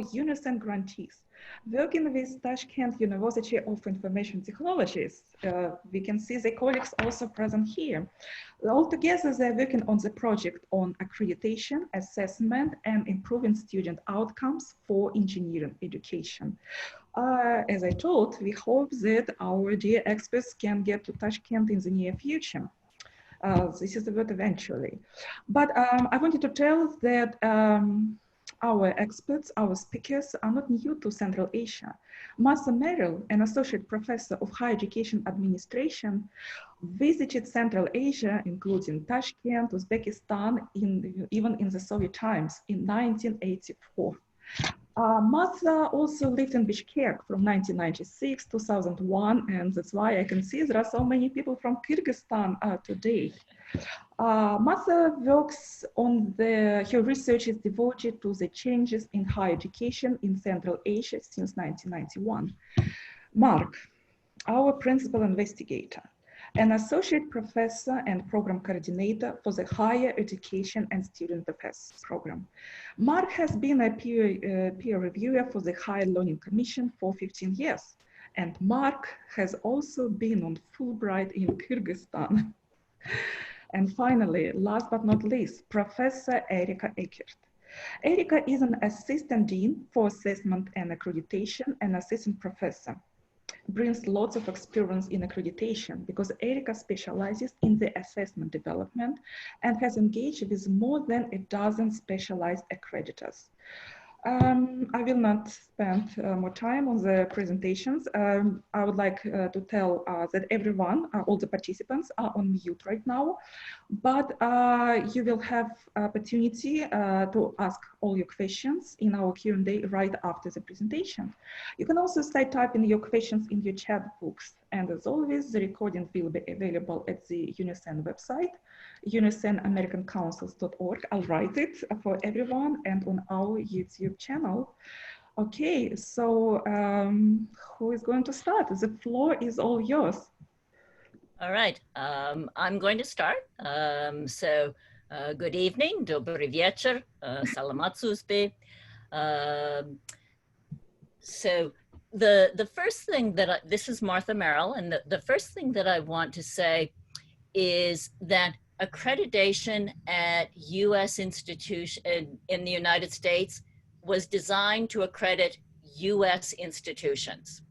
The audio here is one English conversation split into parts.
UNICEF grantees. Working with Tashkent University of Information Technologies, we can see the colleagues also present here. Altogether, they're working on the project on accreditation, assessment, and improving student outcomes for engineering education. As I told, we hope that our dear experts can get to Tashkent in the near future. This is the word eventually. But I wanted to tell that our experts, our speakers are not new to Central Asia. Martha Merrill, an associate professor of higher education administration, visited Central Asia, including Tashkent, Uzbekistan, even in the Soviet times in 1984. Martha also lived in Bishkek from 1996 to 2001, and that's why I can see there are so many people from Kyrgyzstan today. Martha works on her research is devoted to the changes in higher education in Central Asia since 1991. Mark, our principal investigator, an associate professor and program coordinator for the Higher Education and Student Affairs program. Mark has been a peer reviewer for the Higher Learning Commission for 15 years. And Mark has also been on Fulbright in Kyrgyzstan. And finally, last but not least, Professor Erika Eckert. Erika is an assistant dean for assessment and accreditation and assistant professor. Brings lots of experience in accreditation because Erika specializes in the assessment development and has engaged with more than a dozen specialized accreditors. I will not spend more time on the presentations. I would like to tell that everyone, all the participants are on mute right now, but you will have opportunity to ask all your questions in our Q&A right after the presentation. You can also start typing your questions in your chat box. And as always, the recording will be available at the UNICEF website, unicenamericancouncils.org. I'll write it for everyone and on our YouTube channel. Okay, so who is going to start? The floor is all yours. All right, I'm going to start. Good evening, dobry wieczór, salamat służby. So the first thing that this is Martha Merrill, and the first thing that I want to say is that accreditation at U.S. institution in the United States was designed to accredit U.S. institutions.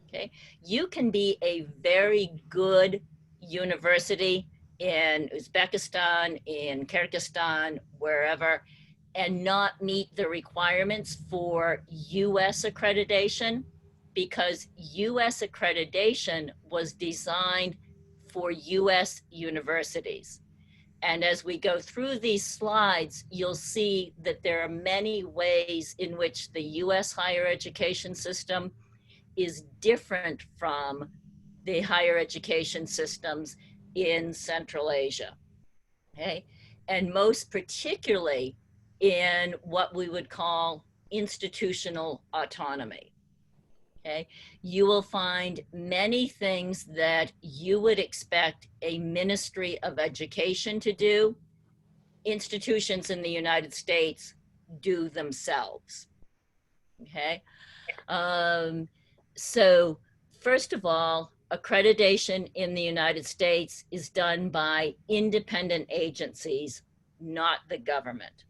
Okay, you can be a very good university in Uzbekistan, in Kyrgyzstan, wherever, and not meet the requirements for U.S. accreditation, because U.S. accreditation was designed for U.S. universities. And as we go through these slides, you'll see that there are many ways in which the U.S. higher education system is different from the higher education systems in Central Asia, okay? And most particularly in what we would call institutional autonomy, okay? You will find many things that you would expect a Ministry of Education to do. Institutions in the United States do themselves, okay? So first of all, accreditation in the United States is done by independent agencies, not the government,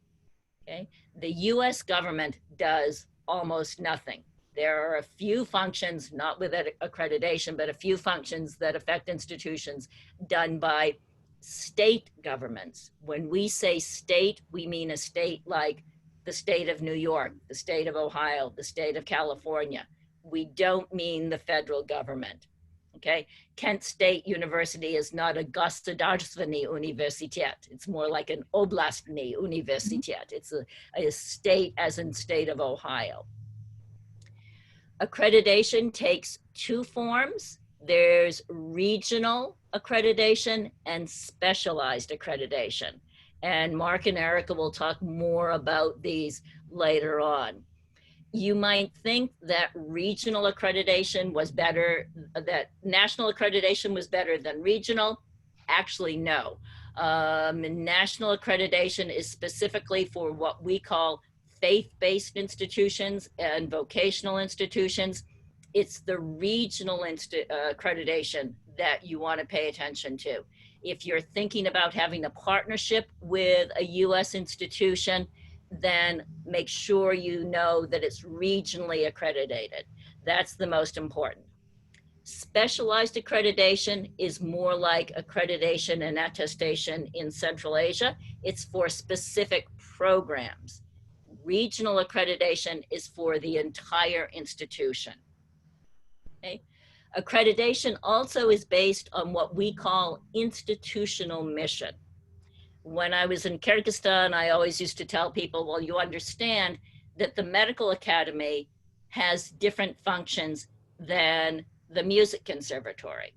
okay? The US government does almost nothing. There are a few functions, not with accreditation, but a few functions that affect institutions done by state governments. When we say state, we mean a state like the state of New York, the state of Ohio, the state of California. We don't mean the federal government, okay? Kent State University is not a Gospodarstvenny Universitet. It's more like an Oblastny Universitet. It's a state as in state of Ohio. Accreditation takes two forms. There's regional accreditation and specialized accreditation. And Mark and Erika will talk more about these later on. You might think that regional accreditation was better, that national accreditation was better than regional. Actually, no. National accreditation is specifically for what we call faith-based institutions and vocational institutions. It's the regional accreditation that you want to pay attention to. If you're thinking about having a partnership with a US institution, then make sure you know that it's regionally accredited. That's the most important. Specialized accreditation is more like accreditation and attestation in Central Asia. It's for specific programs. Regional accreditation is for the entire institution. Okay? Accreditation also is based on what we call institutional mission. When I was in Kyrgyzstan, I always used to tell people, well, you understand that the medical academy has different functions than the music conservatory,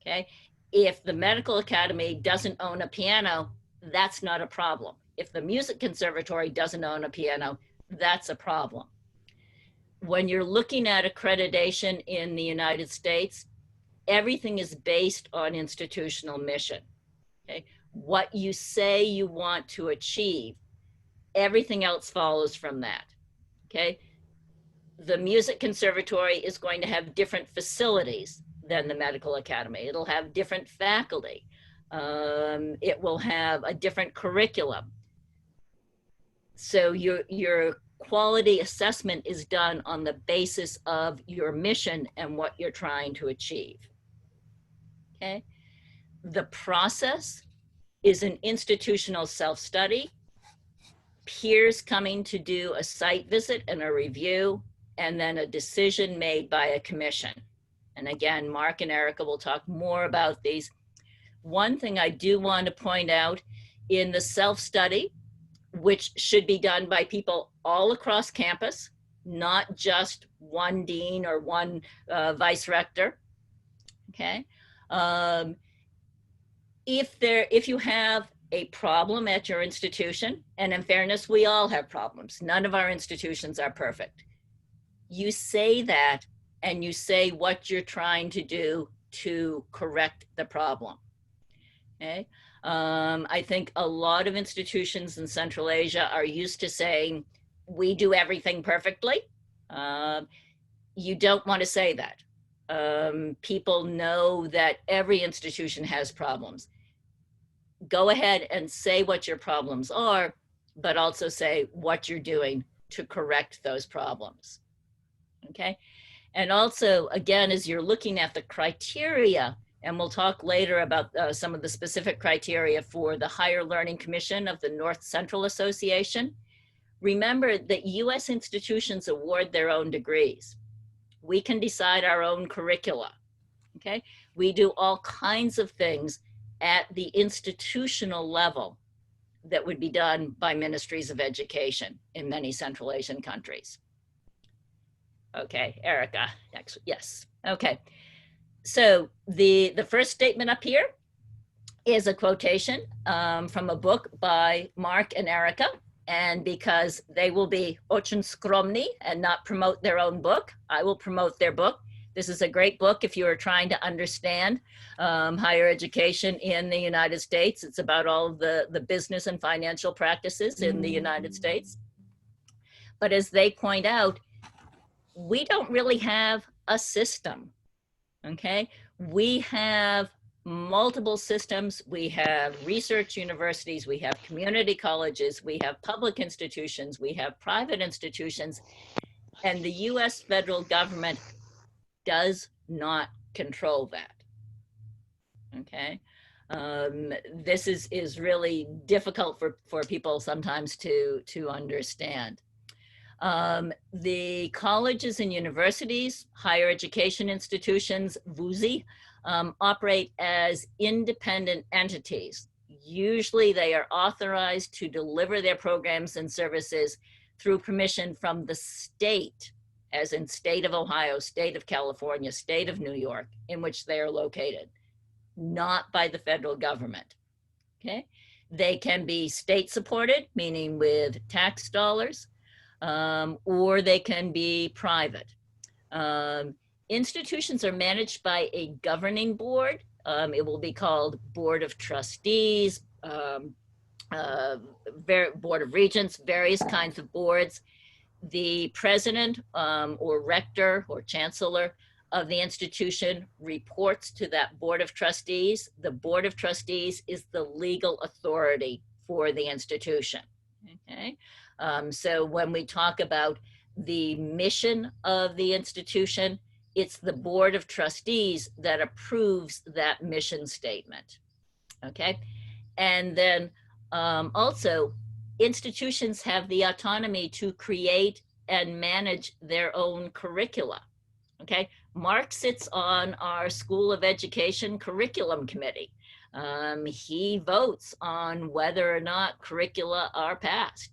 okay? If the medical academy doesn't own a piano, that's not a problem. If the music conservatory doesn't own a piano, that's a problem. When you're looking at accreditation in the United States, everything is based on institutional mission, okay? What you say you want to achieve, everything else follows from that, okay? The music conservatory is going to have different facilities than the medical academy. It'll have different faculty. It will have a different curriculum. So your quality assessment is done on the basis of your mission and what you're trying to achieve, okay? The process is an institutional self-study, peers coming to do a site visit and a review, and then a decision made by a commission. And again, Mark and Erica will talk more about these. One thing I do want to point out, in the self-study, which should be done by people all across campus, not just one dean or one vice rector, okay? If you have a problem at your institution, and in fairness, we all have problems. None of our institutions are perfect. You say that, and you say what you're trying to do to correct the problem, okay? I think a lot of institutions in Central Asia are used to saying, we do everything perfectly. You don't want to say that. People know that every institution has problems. Go ahead and say what your problems are, but also say what you're doing to correct those problems, okay? And also, again, as you're looking at the criteria, and we'll talk later about some of the specific criteria for the Higher Learning Commission of the North Central Association, remember that US institutions award their own degrees. We can decide our own curricula, okay? We do all kinds of things at the institutional level that would be done by ministries of education in many Central Asian countries. Okay, Erica, next, yes, okay. So the first statement up here is a quotation from a book by Mark and Erica, and because they will be очень скромны and not promote their own book, I will promote their book. This is a great book if you are trying to understand higher education in the United States. It's about all of the business and financial practices in the United States. But as they point out, we don't really have a system, okay? We have multiple systems. We have research universities, we have community colleges, we have public institutions, we have private institutions, and the US federal government does not control that, okay? This is really difficult for people sometimes to understand. The colleges and universities, higher education institutions, VUSI, operate as independent entities. Usually they are authorized to deliver their programs and services through permission from the state, as in state of Ohio, state of California, state of New York, in which they are located, not by the federal government, okay? They can be state supported, meaning with tax dollars, or they can be private. Institutions are managed by a governing board. It will be called Board of Trustees, Board of Regents, various kinds of boards. The president or rector or chancellor of the institution reports to that board of trustees. The board of trustees is the legal authority for the institution. Okay, so when we talk about the mission of the institution, it's the board of trustees that approves that mission statement. Okay, and then also institutions have the autonomy to create and manage their own curricula. Okay, Mark sits on our School of Education Curriculum Committee. He votes on whether or not curricula are passed.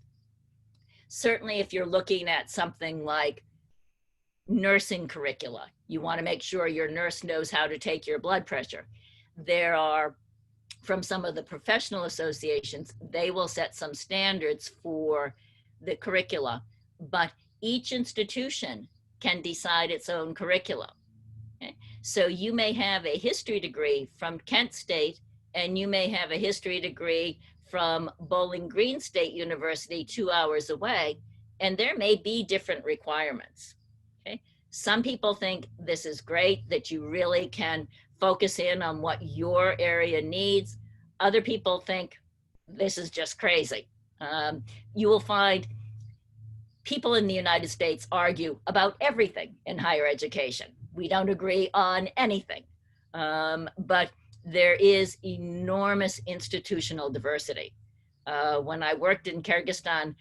Certainly, if you're looking at something like nursing curricula, you want to make sure your nurse knows how to take your blood pressure. There are, from some of the professional associations, they will set some standards for the curricula, but each institution can decide its own curriculum. Okay? So you may have a history degree from Kent State, and you may have a history degree from Bowling Green State University 2 hours away, and there may be different requirements. Okay? Some people think this is great, that you really can focus in on what your area needs. Other people think this is just crazy. You will find people in the United States argue about everything in higher education. We don't agree on anything, but there is enormous institutional diversity. When I worked in Kyrgyzstan,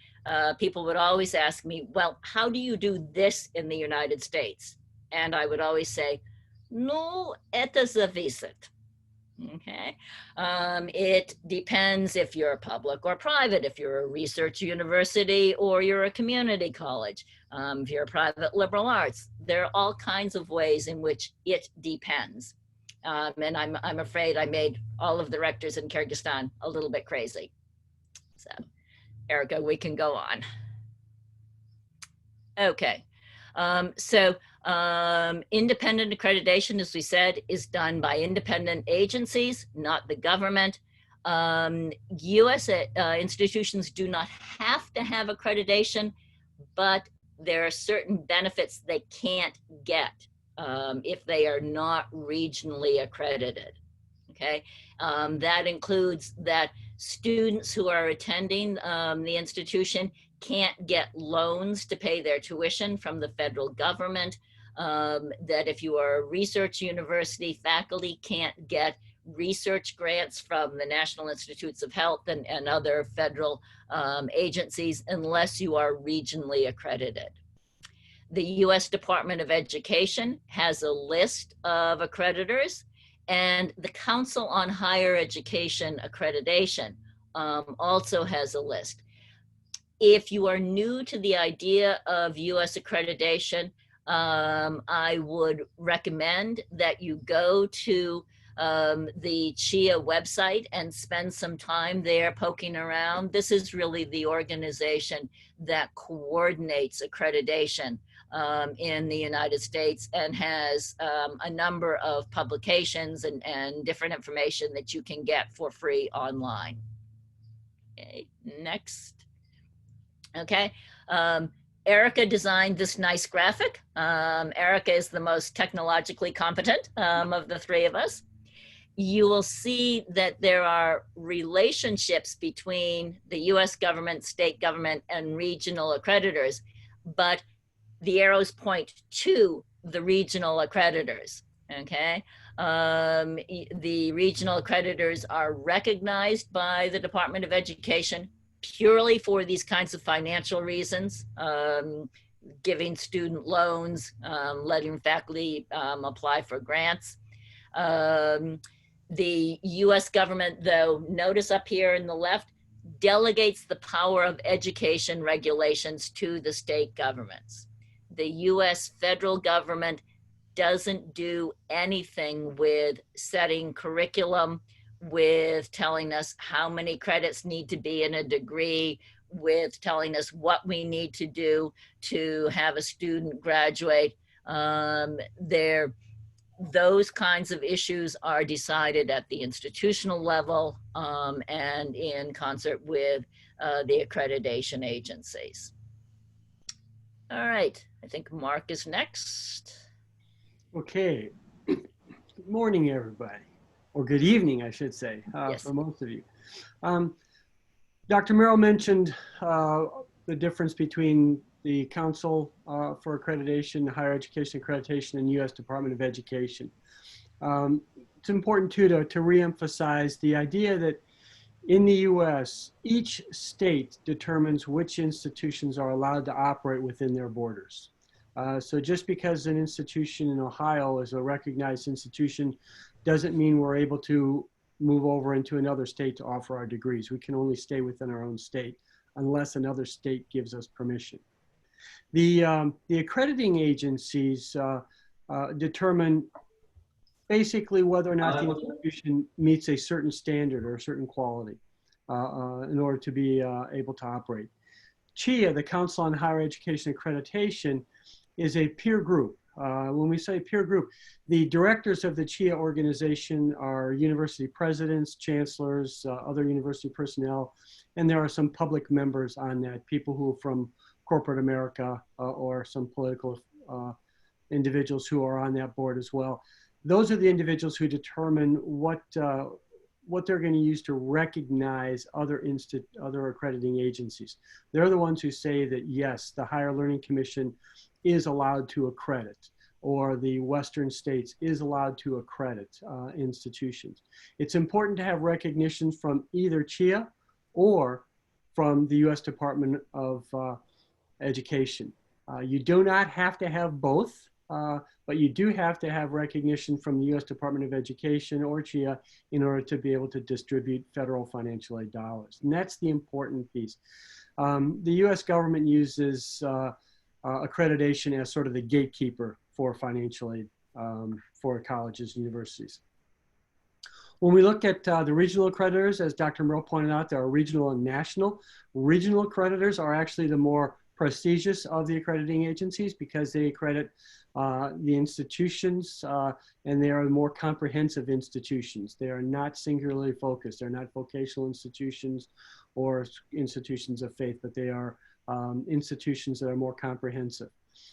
people would always ask me, well, how do you do this in the United States? And I would always say, no, это зависит. Okay. It depends if you're public or private, if you're a research university or you're a community college, if you're a private liberal arts. There are all kinds of ways in which it depends. And I'm afraid I made all of the rectors in Kyrgyzstan a little bit crazy. So, Erica, we can go on. Okay. Independent accreditation, as we said, is done by independent agencies, not the government. U.S. institutions do not have to have accreditation, but there are certain benefits they can't get if they are not regionally accredited. Okay, that includes that students who are attending the institution can't get loans to pay their tuition from the federal government, that if you are a research university, faculty can't get research grants from the National Institutes of Health and other federal agencies unless you are regionally accredited. The U.S. Department of Education has a list of accreditors, and the Council on Higher Education Accreditation also has a list. If you are new to the idea of U.S. accreditation, I would recommend that you go to the CHIA website and spend some time there poking around. This is really the organization that coordinates accreditation in the United States and has a number of publications and different information that you can get for free online. Okay, next. Okay, Erica designed this nice graphic. Erica is the most technologically competent of the three of us. You will see that there are relationships between the US government, state government, and regional accreditors, but the arrows point to the regional accreditors, okay? The regional accreditors are recognized by the Department of Education purely for these kinds of financial reasons, giving student loans, letting faculty apply for grants. The US government, though, notice up here in the left, delegates the power of education regulations to the state governments. The US federal government doesn't do anything with setting curriculum, with telling us how many credits need to be in a degree, with telling us what we need to do to have a student graduate. those kinds of issues are decided at the institutional level and in concert with the accreditation agencies. All right, I think Mark is next. Okay. Good morning, everybody, or good evening, I should say, Yes. for most of you. Dr. Merrill mentioned the difference between the Council for Accreditation, Higher Education Accreditation, and U.S. Department of Education. It's important, too, to reemphasize the idea that in the U.S., each state determines which institutions are allowed to operate within their borders. So just because an institution in Ohio is a recognized institution doesn't mean we're able to move over into another state to offer our degrees. We can only stay within our own state unless another state gives us permission. The accrediting agencies determine basically whether or not the institution meets a certain standard or a certain quality in order to be able to operate. CHIA, the Council on Higher Education Accreditation, is a peer group. When we say peer group, the directors of the CHIA organization are university presidents, chancellors, other university personnel, and there are some public members on that, people who are from corporate America or some political individuals who are on that board as well. Those are the individuals who determine what they're going to use to recognize other accrediting agencies. They're the ones who say that, yes, the Higher Learning Commission is allowed to accredit, or the Western states is allowed to accredit institutions. It's important to have recognition from either CHIA or from the U.S. Department of Education. You do not have to have both, but you do have to have recognition from the U.S. Department of Education or CHIA in order to be able to distribute federal financial aid dollars. And that's the important piece. The U.S. government uses accreditation as sort of the gatekeeper for financial aid for colleges and universities. When we look at the regional accreditors, as Dr. Merrill pointed out, there are regional and national. Regional accreditors are actually the more prestigious of the accrediting agencies because they accredit the institutions and they are more comprehensive institutions. They are not singularly focused. They're not vocational institutions or institutions of faith, but they are institutions that are more comprehensive.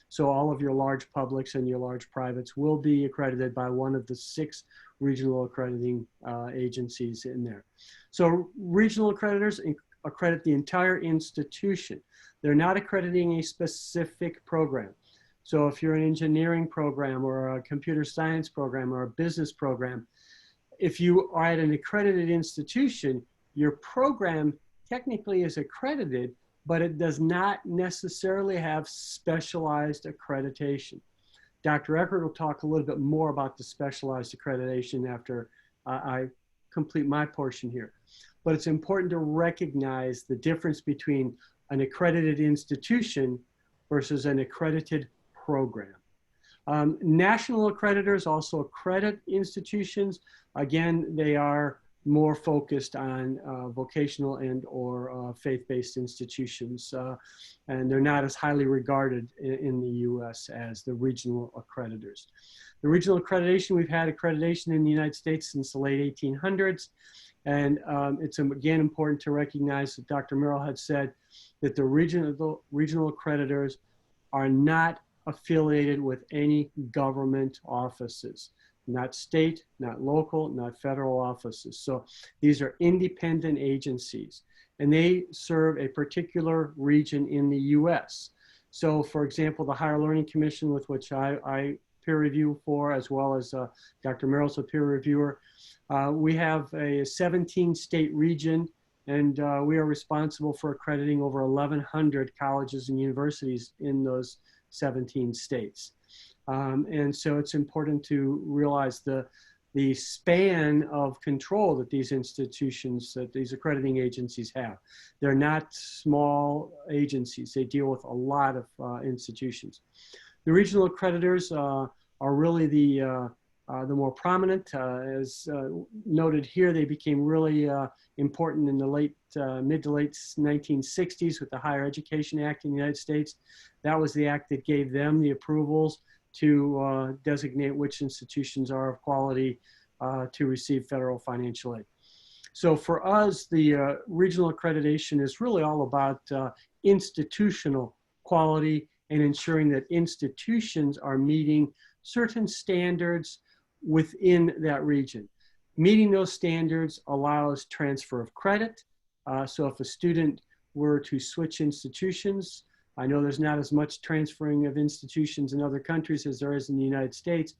So all of your large publics and your large privates will be accredited by one of the 6 regional accrediting agencies in there. So regional accreditors accredit the entire institution. They're not accrediting a specific program. So if you're an engineering program or a computer science program or a business program, if you are at an accredited institution, your program technically is accredited, but it does not necessarily have specialized accreditation. Dr. Eckert will talk a little bit more about the specialized accreditation after I complete my portion here. But it's important to recognize the difference between an accredited institution versus an accredited program. National accreditors also accredit institutions. Again, they are more focused on vocational and or faith-based institutions. And they're not as highly regarded in the US as the regional accreditors. The regional accreditation, we've had accreditation in the United States since the late 1800s. And it's again important to recognize that Dr. Merrill had said that the regional accreditors are not affiliated with any government offices. Not state, not local, not federal offices. So these are independent agencies and they serve a particular region in the US. So for example, the Higher Learning Commission, with which I peer review for, as well as Dr. Merrill's a peer reviewer, we have a 17 state region and we are responsible for accrediting over 1,100 colleges and universities in those 17 states. And so it's important to realize the span of control that these institutions, that these accrediting agencies have. They're not small agencies. They deal with a lot of institutions. The regional accreditors are really the more prominent. As noted here, they became really important in the mid to late 1960s with the Higher Education Act in the United States. That was the act that gave them the approvals to designate which institutions are of quality to receive federal financial aid. So for us, the regional accreditation is really all about institutional quality and ensuring that institutions are meeting certain standards within that region. Meeting those standards allows transfer of credit. So if a student were to switch institutions, I know there's not as much transferring of institutions in other countries as there is in the United States,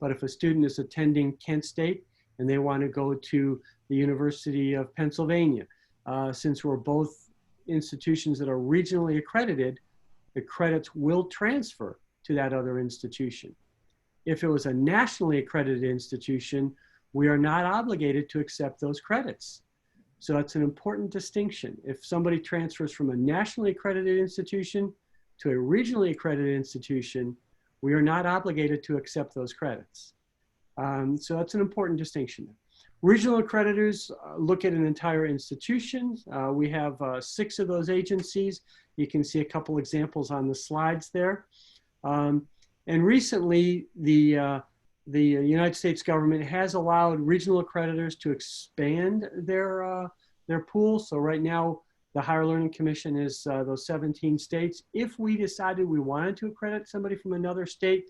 but if a student is attending Kent State and they want to go to the University of Pennsylvania, since we're both institutions that are regionally accredited, the credits will transfer to that other institution. If it was a nationally accredited institution, we are not obligated to accept those credits. So that's an important distinction. If somebody transfers from a nationally accredited institution to a regionally accredited institution, we are not obligated to accept those credits. So that's an important distinction. Regional accreditors look at an entire institution. We have 6 of those agencies. You can see a couple examples on the slides there. And recently, the United States government has allowed regional accreditors to expand their pool. So right now, the Higher Learning Commission is those 17 states. If we decided we wanted to accredit somebody from another state,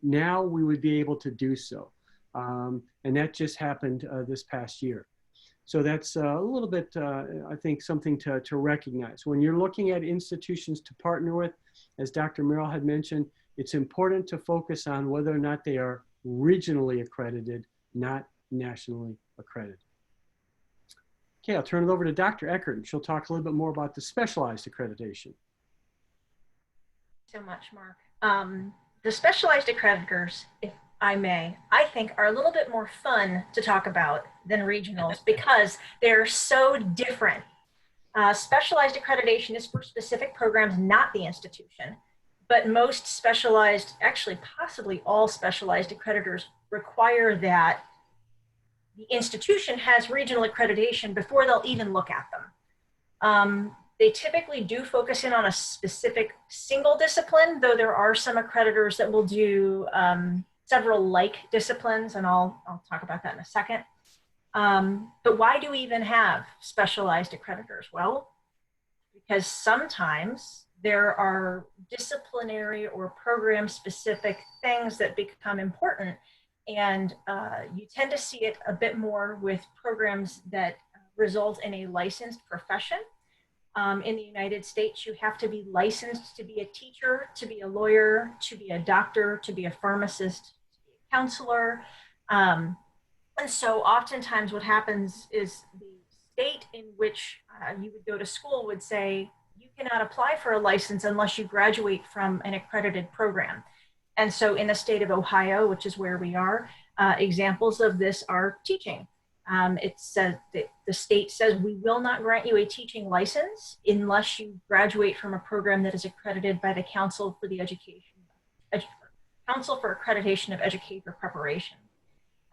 now we would be able to do so. And that just happened this past year. So that's a little bit, I think, something to recognize. When you're looking at institutions to partner with, as Dr. Merrill had mentioned, it's important to focus on whether or not they are regionally accredited, not nationally accredited. Okay, I'll turn it over to Dr. Eckert, and she'll talk a little bit more about the specialized accreditation. So much, Mark. The specialized accreditors, if I may, I think are a little bit more fun to talk about than regionals because they're so different. Specialized accreditation is for specific programs, not the institution. But most specialized, actually possibly all specialized accreditors require that the institution has regional accreditation before they'll even look at them. They typically do focus in on a specific single discipline, though there are some accreditors that will do several like disciplines, and I'll talk about that in a second. But why do we even have specialized accreditors? Well, because sometimes there are disciplinary or program specific things that become important. And you tend to see it a bit more with programs that result in a licensed profession. In the United States, you have to be licensed to be a teacher, to be a lawyer, to be a doctor, to be a pharmacist, to be a counselor. And so oftentimes what happens is the state in which you would go to school would say, you cannot apply for a license unless you graduate from an accredited program. And so in the state of Ohio, which is where we are, examples of this are teaching. It says that the state says we will not grant you a teaching license unless you graduate from a program that is accredited by the Council for Accreditation of Educator Preparation.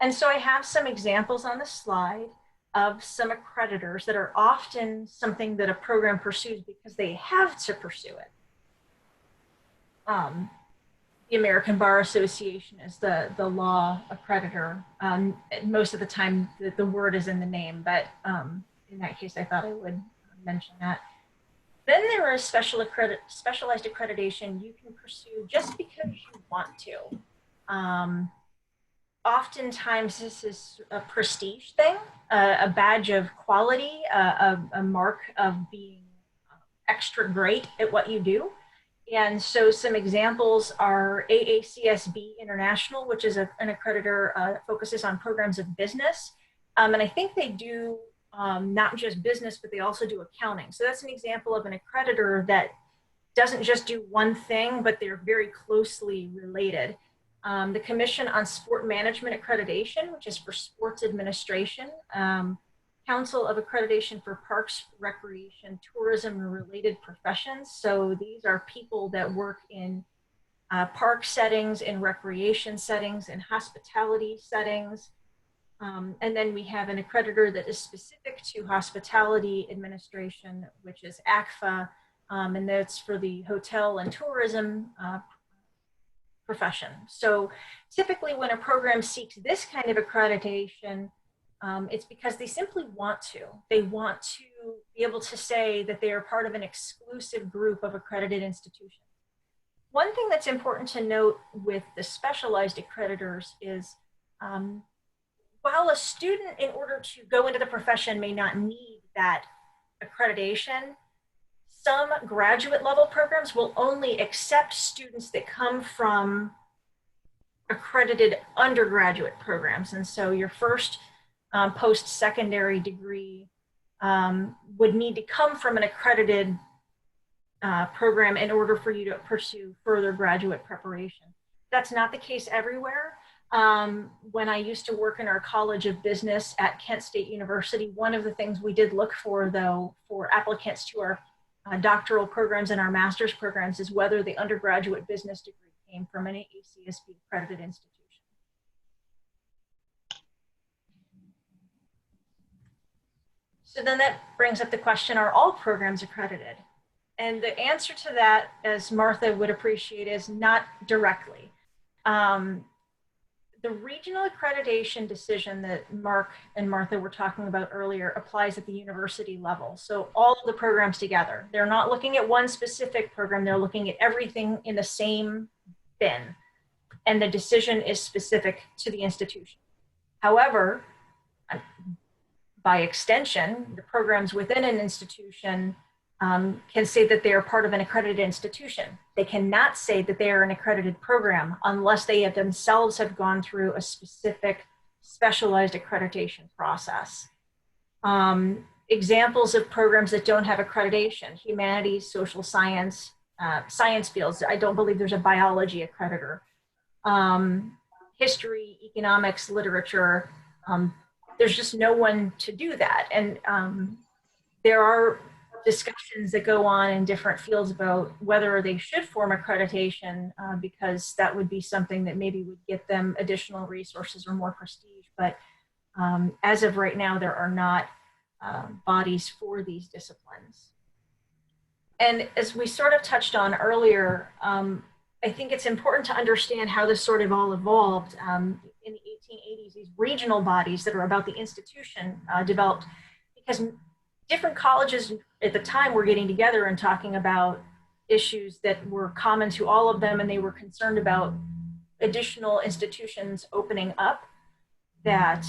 And so I have some examples on the slide of some accreditors that are often something that a program pursues because they have to pursue it. The American Bar Association is the law accreditor. Most of the time the word is in the name, but in that case I thought I would mention that. Then there is specialized accreditation you can pursue just because you want to. Oftentimes this is a prestige thing, a badge of quality, a mark of being extra great at what you do. And so some examples are AACSB International, which is an accreditor that focuses on programs of business. And I think they do not just business, but they also do accounting. So that's an example of an accreditor that doesn't just do one thing, but they're very closely related. The Commission on Sport Management Accreditation, which is for sports administration, Council of Accreditation for Parks, Recreation, Tourism, and Related Professions. So these are people that work in park settings, in recreation settings, in hospitality settings. And then we have an accreditor that is specific to hospitality administration, which is ACFA, and that's for the hotel and tourism profession. So typically when a program seeks this kind of accreditation, it's because they simply want to. They want to be able to say that they are part of an exclusive group of accredited institutions. One thing that's important to note with the specialized accreditors is while a student, in order to go into the profession, may not need that accreditation, some graduate level programs will only accept students that come from accredited undergraduate programs. And so your first post-secondary degree would need to come from an accredited program in order for you to pursue further graduate preparation. That's not the case everywhere. When I used to work in our College of Business at Kent State University, one of the things we did look for, though, for applicants to our doctoral programs and our master's programs is whether the undergraduate business degree came from an ACSB accredited institution. So then that brings up the question, are all programs accredited? And the answer to that, as Martha would appreciate, is not directly. The regional accreditation decision that Mark and Martha were talking about earlier applies at the university level. So all of the programs together. They're not looking at one specific program, they're looking at everything in the same bin. And the decision is specific to the institution. However, by extension, the programs within an institution can say that they are part of an accredited institution. They cannot say that they are an accredited program unless they have themselves have gone through a specific specialized accreditation process. Examples of programs that don't have accreditation: humanities, social science, science fields. I don't believe there's a biology accreditor. History, economics, literature. There's just no one to do that. And there are discussions that go on in different fields about whether they should form accreditation because that would be something that maybe would get them additional resources or more prestige. But as of right now, there are not bodies for these disciplines. And as we sort of touched on earlier, I think it's important to understand how this sort of all evolved. In the 1880s, these regional bodies that are about the institution developed because different colleges at the time were getting together and talking about issues that were common to all of them, and they were concerned about additional institutions opening up that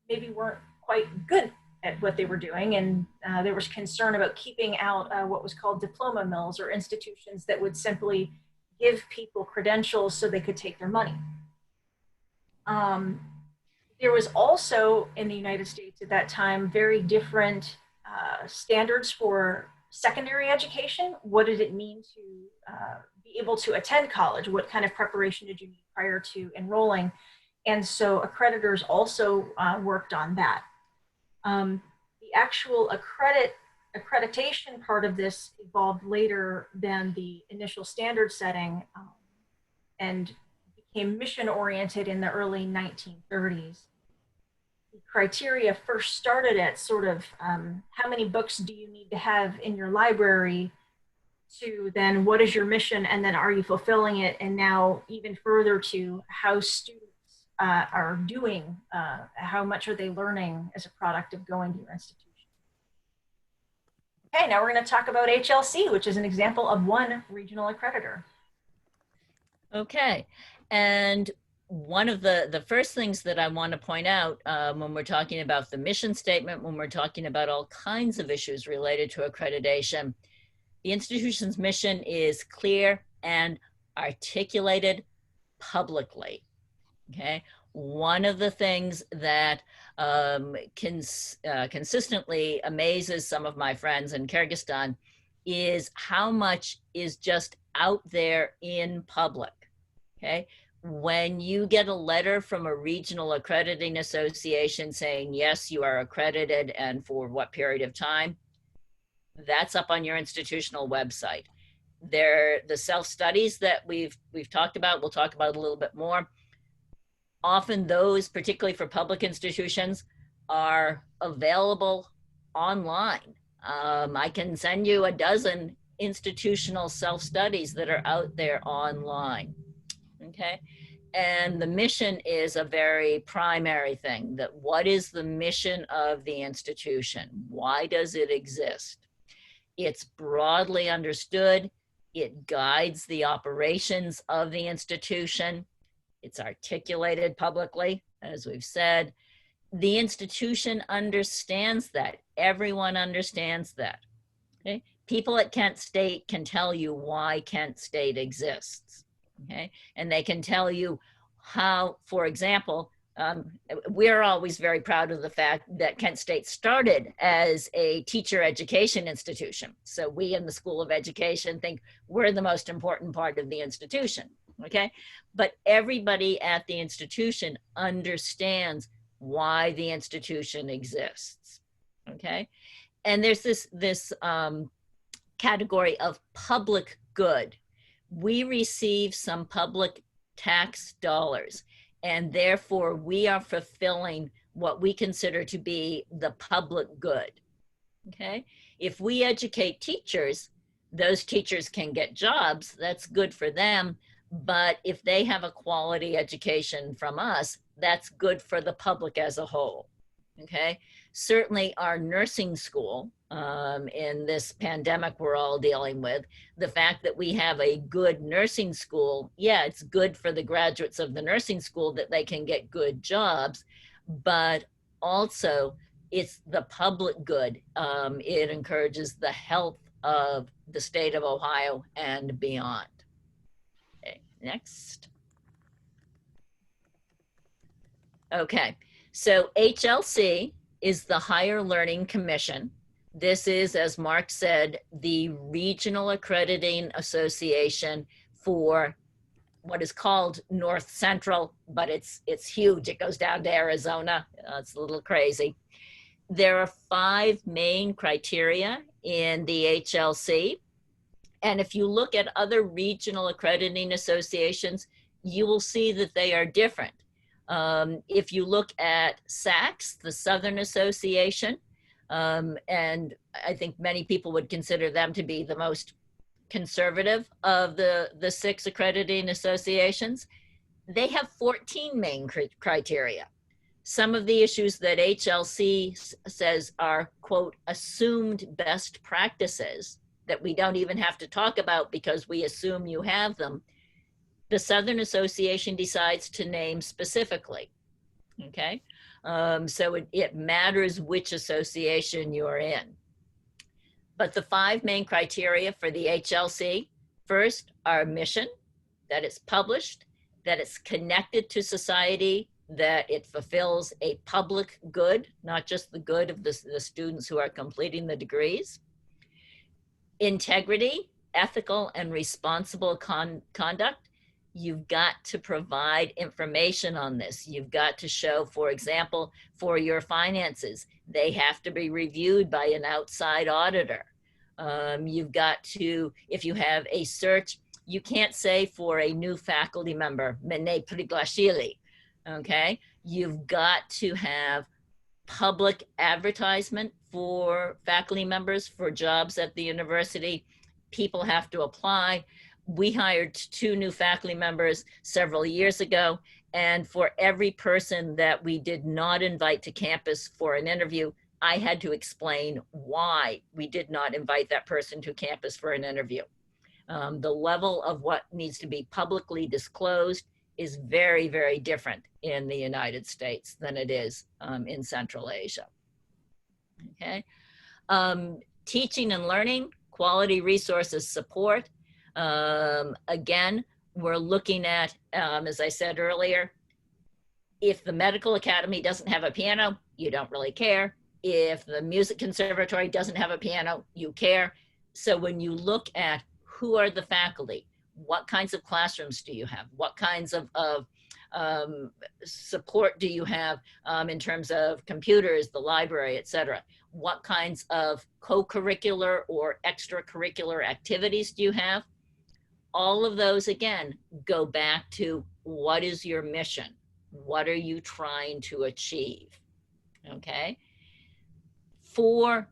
maybe weren't quite good at what they were doing, and there was concern about keeping out what was called diploma mills, or institutions that would simply give people credentials so they could take their money. There was also in the United States at that time very different standards for secondary education. What did it mean to be able to attend college? What kind of preparation did you need prior to enrolling? And so accreditors also worked on that. The actual accreditation part of this evolved later than the initial standard setting and became mission-oriented in the early 1930s. The criteria first started at sort of how many books do you need to have in your library, to then what is your mission, and then are you fulfilling it, and now even further to how students are doing, how much are they learning as a product of going to your institution. Okay, now we're going to talk about HLC, which is an example of one regional accreditor. Okay, and one of the first things that I want to point out when we're talking about the mission statement, when we're talking about all kinds of issues related to accreditation, the institution's mission is clear and articulated publicly. Okay, one of the things that consistently amazes some of my friends in Kyrgyzstan is how much is just out there in public. Okay, when you get a letter from a regional accrediting association saying, yes, you are accredited and for what period of time, that's up on your institutional website. The self-studies that we've talked about, we'll talk about a little bit more. Often those, particularly for public institutions, are available online. I can send you a dozen institutional self-studies that are out there online. okay? And the mission is a very primary thing, that what is the mission of the institution? Why does it exist? It's broadly understood. It guides the operations of the institution. It's articulated publicly, as we've said. The institution understands that. Everyone understands that. Okay? People at Kent State can tell you why Kent State exists. Okay? And they can tell you how, for example, we're always very proud of the fact that Kent State started as a teacher education institution. So we in the School of Education think we're the most important part of the institution, okay? But everybody at the institution understands why the institution exists, okay? And there's this category of public good. We receive some public tax dollars, and therefore we are fulfilling what we consider to be the public good, okay? If we educate teachers, those teachers can get jobs, that's good for them, but if they have a quality education from us, that's good for the public as a whole, okay? Certainly our nursing school, in this pandemic we're all dealing with, the fact that we have a good nursing school, yeah, it's good for the graduates of the nursing school that they can get good jobs, but also it's the public good. It encourages the health of the state of Ohio and beyond. Okay, next. Okay, so HLC is the Higher Learning Commission. This is, as Mark said, the regional accrediting association for what is called North Central, but it's huge. It goes down to Arizona. It's a little crazy. There are 5 main criteria in the HLC. And if you look at other regional accrediting associations, you will see that they are different. If you look at SACS, the Southern Association, and I think many people would consider them to be the most conservative of the 6 accrediting associations, they have 14 main criteria. Some of the issues that HLC says are, quote, assumed best practices that we don't even have to talk about because we assume you have them, the Southern Association decides to name specifically, okay? So it matters which association you're in. But the 5 main criteria for the HLC, first, our mission, that it's published, that it's connected to society, that it fulfills a public good, not just the good of the students who are completing the degrees. Integrity, ethical and responsible conduct. You've got to provide information on this. You've got to show, for example, for your finances, they have to be reviewed by an outside auditor. You've got to, if you have a search, you can't say for a new faculty member, Mene Priglashili, okay? You've got to have public advertisement for faculty members for jobs at the university. People have to apply. We hired 2 new faculty members several years ago, and for every person that we did not invite to campus for an interview, I had to explain why we did not invite that person to campus for an interview. The level of what needs to be publicly disclosed is very, very different in the United States than it is in Central Asia. Okay. Teaching and learning, quality resources support. Again, we're looking at, as I said earlier, if the medical academy doesn't have a piano, you don't really care. If the music conservatory doesn't have a piano, you care. So when you look at who are the faculty, what kinds of classrooms do you have? What kinds of support do you have in terms of computers, the library, et cetera? What kinds of co-curricular or extracurricular activities do you have? All of those, again, go back to what is your mission? What are you trying to achieve? Okay. For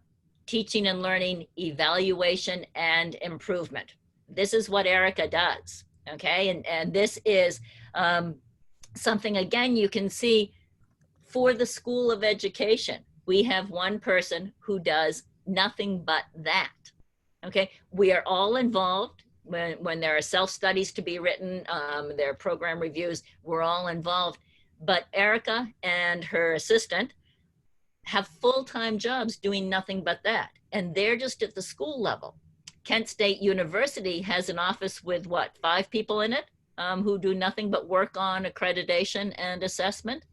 teaching and learning, evaluation and improvement. This is what Erica does. Okay, and this is something, again, you can see for the School of Education. We have one person who does nothing but that. Okay, we are all involved when there are self-studies to be written, there are program reviews, we're all involved. But Erica and her assistant have full-time jobs doing nothing but that. And they're just at the school level. Kent State University has an office with what, 5 people in it who do nothing but work on accreditation and assessment.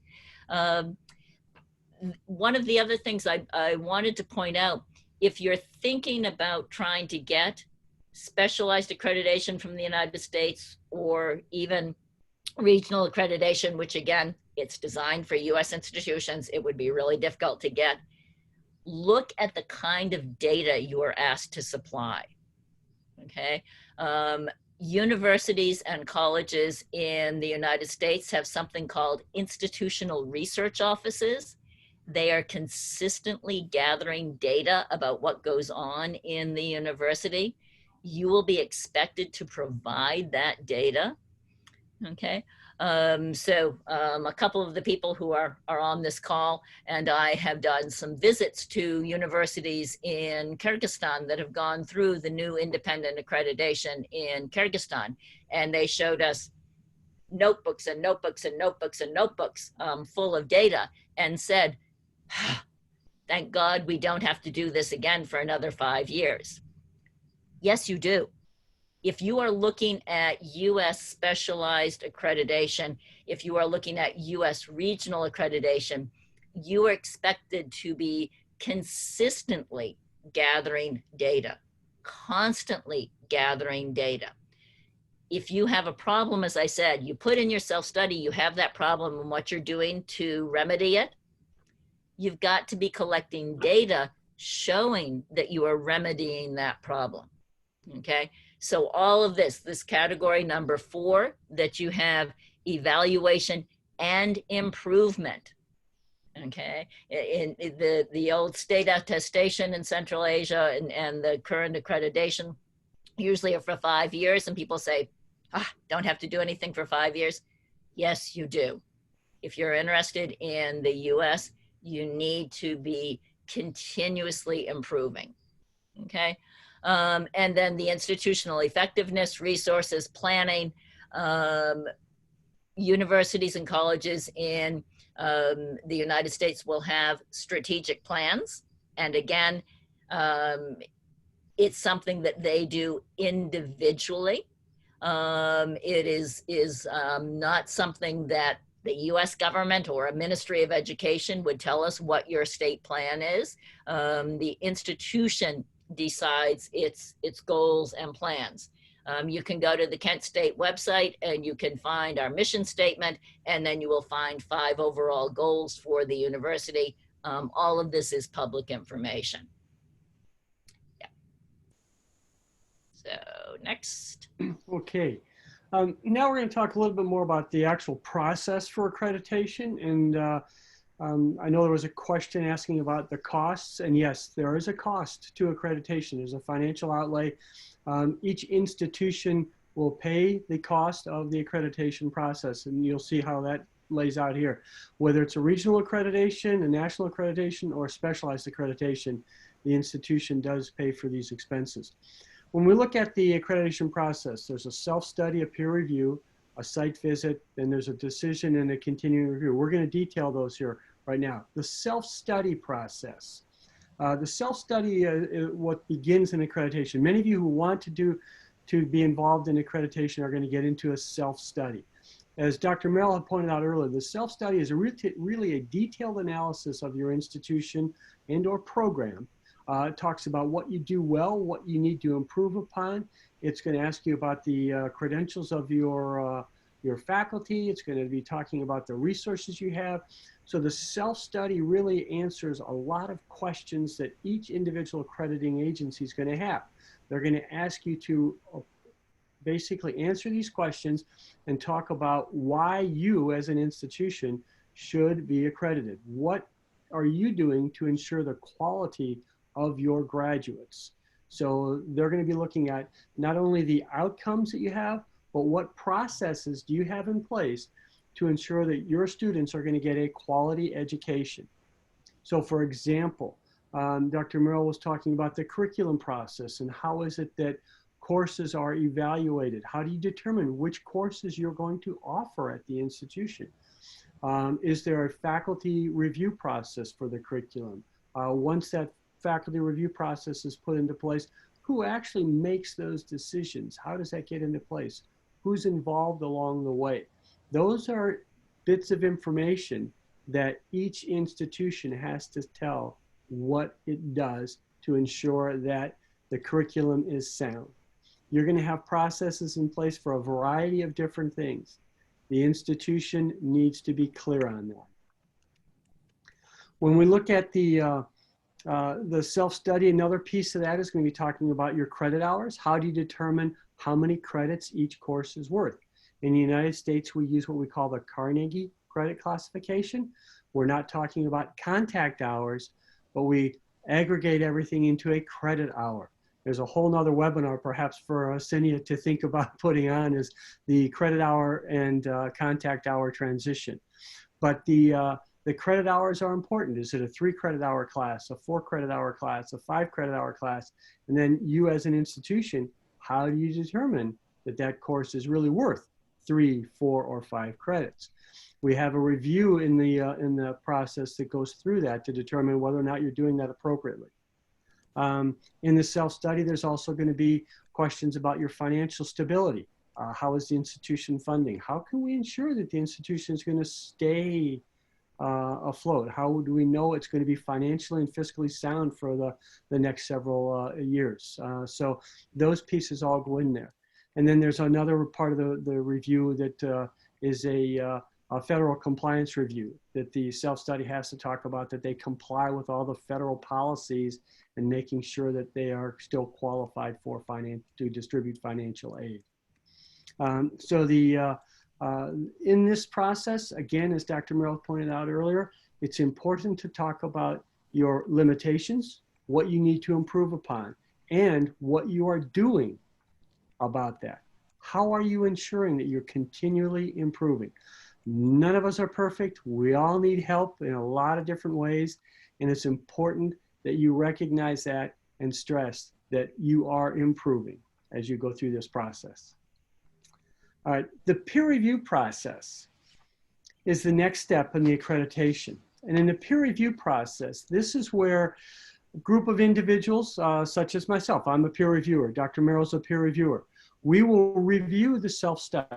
One of the other things I wanted to point out, if you're thinking about trying to get specialized accreditation from the United States or even regional accreditation, which again, it's designed for US institutions, it would be really difficult to get. Look at the kind of data you are asked to supply, okay? Universities and colleges in the United States have something called institutional research offices. They are consistently gathering data about what goes on in the university. You will be expected to provide that data, okay? A couple of the people who are on this call and I have done some visits to universities in Kyrgyzstan that have gone through the new independent accreditation in Kyrgyzstan. And they showed us notebooks and notebooks and notebooks and notebooks full of data and said, thank God we don't have to do this again for another 5 years. Yes, you do. If you are looking at US specialized accreditation, if you are looking at US regional accreditation, you are expected to be consistently gathering data, constantly gathering data. If you have a problem, as I said, you put in your self-study, you have that problem and what you're doing to remedy it, you've got to be collecting data showing that you are remedying that problem, okay? So all of this category number 4, that you have evaluation and improvement, okay? In the old state attestation in Central Asia and the current accreditation usually are for 5 years, and people say, don't have to do anything for 5 years. Yes, you do. If you're interested in the US, you need to be continuously improving, okay? And then the institutional effectiveness, resources, planning, universities and colleges in the United States will have strategic plans. And again, it's something that they do individually. It is not something that the US government or a Ministry of Education would tell us what your state plan is. The institution decides its goals and plans. You can go to the Kent State website and you can find our mission statement, and then you will find 5 overall goals for the university. All of this is public information. Yeah. So next. Okay. Now we're going to talk a little bit more about the actual process for accreditation. And I know there was a question asking about the costs. And yes, there is a cost to accreditation. There's a financial outlay. Each institution will pay the cost of the accreditation process. And you'll see how that lays out here. Whether it's a regional accreditation, a national accreditation, or specialized accreditation, the institution does pay for these expenses. When we look at the accreditation process, there's a self-study, a peer review, a site visit, then there's a decision and a continuing review. We're going to detail those here right now. The self-study process. The self-study is what begins in accreditation. Many of you who want to be involved in accreditation are going to get into a self-study. As Dr. Merrill had pointed out earlier, the self-study is really a detailed analysis of your institution and or program. It talks about what you do well, what you need to improve upon. It's going to ask you about the credentials of your faculty. It's going to be talking about the resources you have. So the self-study really answers a lot of questions that each individual accrediting agency is going to have. They're going to ask you to basically answer these questions and talk about why you as an institution should be accredited. What are you doing to ensure the quality of your graduates? So they're going to be looking at not only the outcomes that you have, but what processes do you have in place to ensure that your students are going to get a quality education? So for example, Dr. Merrill was talking about the curriculum process and how is it that courses are evaluated? How do you determine which courses you're going to offer at the institution? Is there a faculty review process for the curriculum? Once that faculty review process is put into place, who actually makes those decisions? How does that get into place? Who's involved along the way? Those are bits of information that each institution has to tell what it does to ensure that the curriculum is sound. You're going to have processes in place for a variety of different things. The institution needs to be clear on that. When we look at the self-study, another piece of that is going to be talking about your credit hours. How do you determine how many credits each course is worth? In the United States, we use what we call the Carnegie credit classification. We're not talking about contact hours, but we aggregate everything into a credit hour. There's a whole nother webinar perhaps for Cinia to think about putting on, is the credit hour and contact hour transition. But the credit hours are important. Is it a 3 credit hour class, a 4 credit hour class, a 5 credit hour class? And then you as an institution, how do you determine that that course is really worth 3, 4, or 5 credits? We have a review in the process that goes through that to determine whether or not you're doing that appropriately. In the self-study, there's also going to be questions about your financial stability. How is the institution funding? How can we ensure that the institution is going to stay afloat? How do we know it's going to be financially and fiscally sound for the next several years? So those pieces all go in there. And then there's another part of the review that is a federal compliance review that the self-study has to talk about, that they comply with all the federal policies and making sure that they are still qualified for to distribute financial aid. So in this process, again, as Dr. Merrill pointed out earlier, it's important to talk about your limitations, what you need to improve upon, and what you are doing about that. How are you ensuring that you're continually improving? None of us are perfect. We all need help in a lot of different ways. And it's important that you recognize that and stress that you are improving as you go through this process. All right, the peer review process is the next step in the accreditation. And in the peer review process, this is where a group of individuals, such as myself, I'm a peer reviewer, Dr. Merrill's a peer reviewer, we will review the self-study.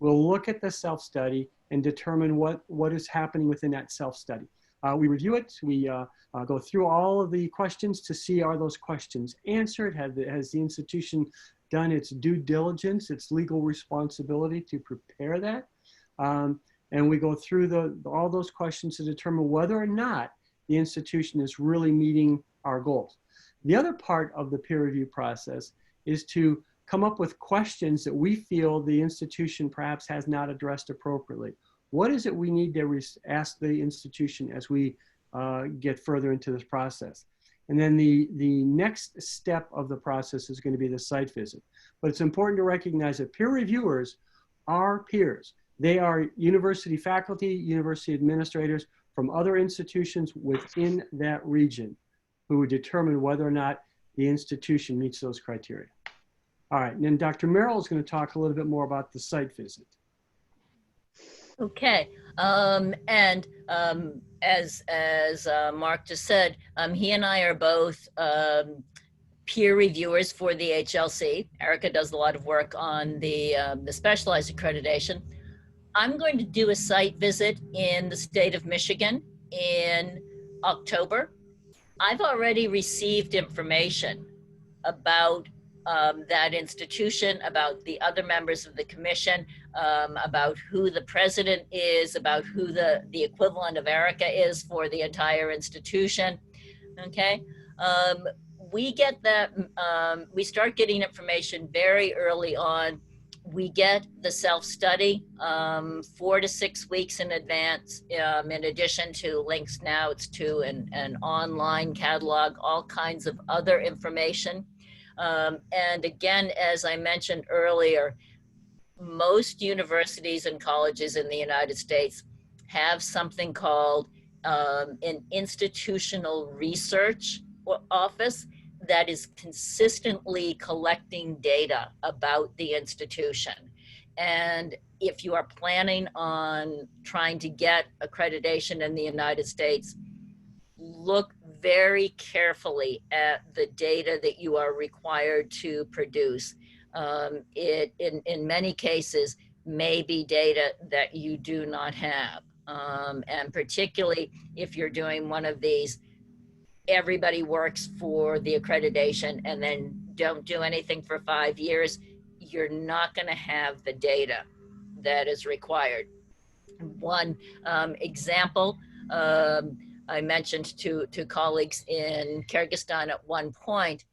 We'll look at the self-study and determine what is happening within that self-study. We review it, we go through all of the questions to see, are those questions answered? Has the institution done its due diligence, its legal responsibility to prepare that? And we go through all those questions to determine whether or not the institution is really meeting our goals. The other part of the peer review process is to come up with questions that we feel the institution perhaps has not addressed appropriately. What is it we need to ask the institution as we get further into this process? And then the next step of the process is going to be the site visit. But it's important to recognize that peer reviewers are peers. They are university faculty, university administrators from other institutions within that region who determine whether or not the institution meets those criteria. All right, and then Dr. Merrill is going to talk a little bit more about the site visit. Okay, as Mark just said, he and I are both peer reviewers for the HLC. Erica does a lot of work on the specialized accreditation. I'm going to do a site visit in the state of Michigan in October. I've already received information about that institution, about the other members of the commission, about who the president is, about who the equivalent of Erica is for the entire institution, okay? We get that, we start getting information very early on. We get the self-study 4 to 6 weeks in advance, in addition to links now, it's to an online catalog, all kinds of other information. And again, as I mentioned earlier, most universities and colleges in the United States have something called an institutional research office that is consistently collecting data about the institution. And if you are planning on trying to get accreditation in the United States, look very carefully at the data that you are required to produce. In many cases, may be data that you do not have. And particularly if you're doing one of these, everybody works for the accreditation and then don't do anything for 5 years, you're not going to have the data that is required. One example, I mentioned to colleagues in Kyrgyzstan at one point,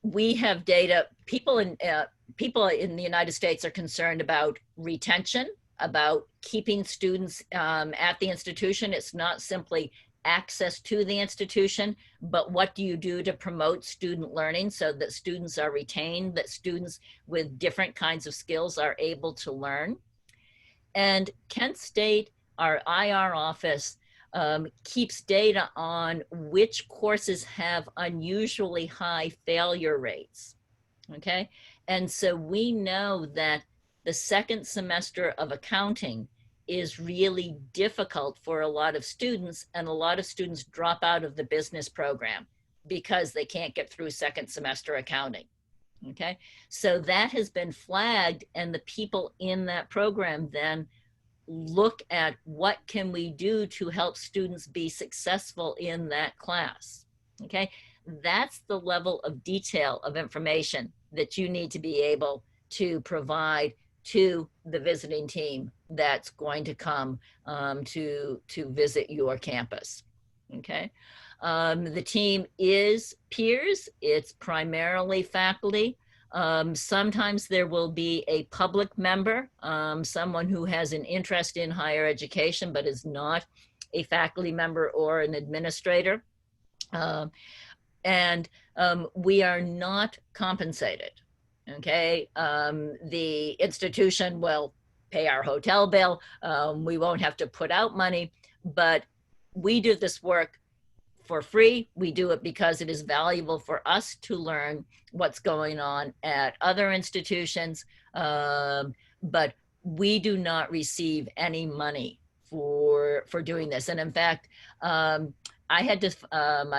we have data, people in the United States are concerned about retention, about keeping students at the institution. It's not simply access to the institution, but what do you do to promote student learning so that students are retained, that students with different kinds of skills are able to learn. And Kent State, our IR office, keeps data on which courses have unusually high failure rates, okay? And so we know that the second semester of accounting is really difficult for a lot of students, and a lot of students drop out of the business program because they can't get through second semester accounting, okay? So that has been flagged, and the people in that program then look at what can we do to help students be successful in that class, okay? That's the level of detail of information that you need to be able to provide to the visiting team that's going to come to visit your campus, okay? The team is peers. It's primarily faculty. Sometimes there will be a public member, someone who has an interest in higher education but is not a faculty member or an administrator. And we are not compensated, okay? The institution will pay our hotel bill. We won't have to put out money, but we do this work for free. We do it because it is valuable for us to learn what's going on at other institutions, but we do not receive any money for doing this. And in fact, I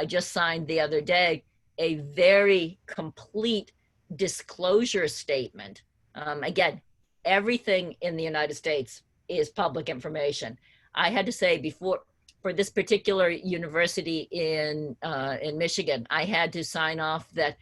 just signed the other day a very complete disclosure statement. Again, everything in the United States is public information. I had to say before, for this particular university in Michigan, I had to sign off that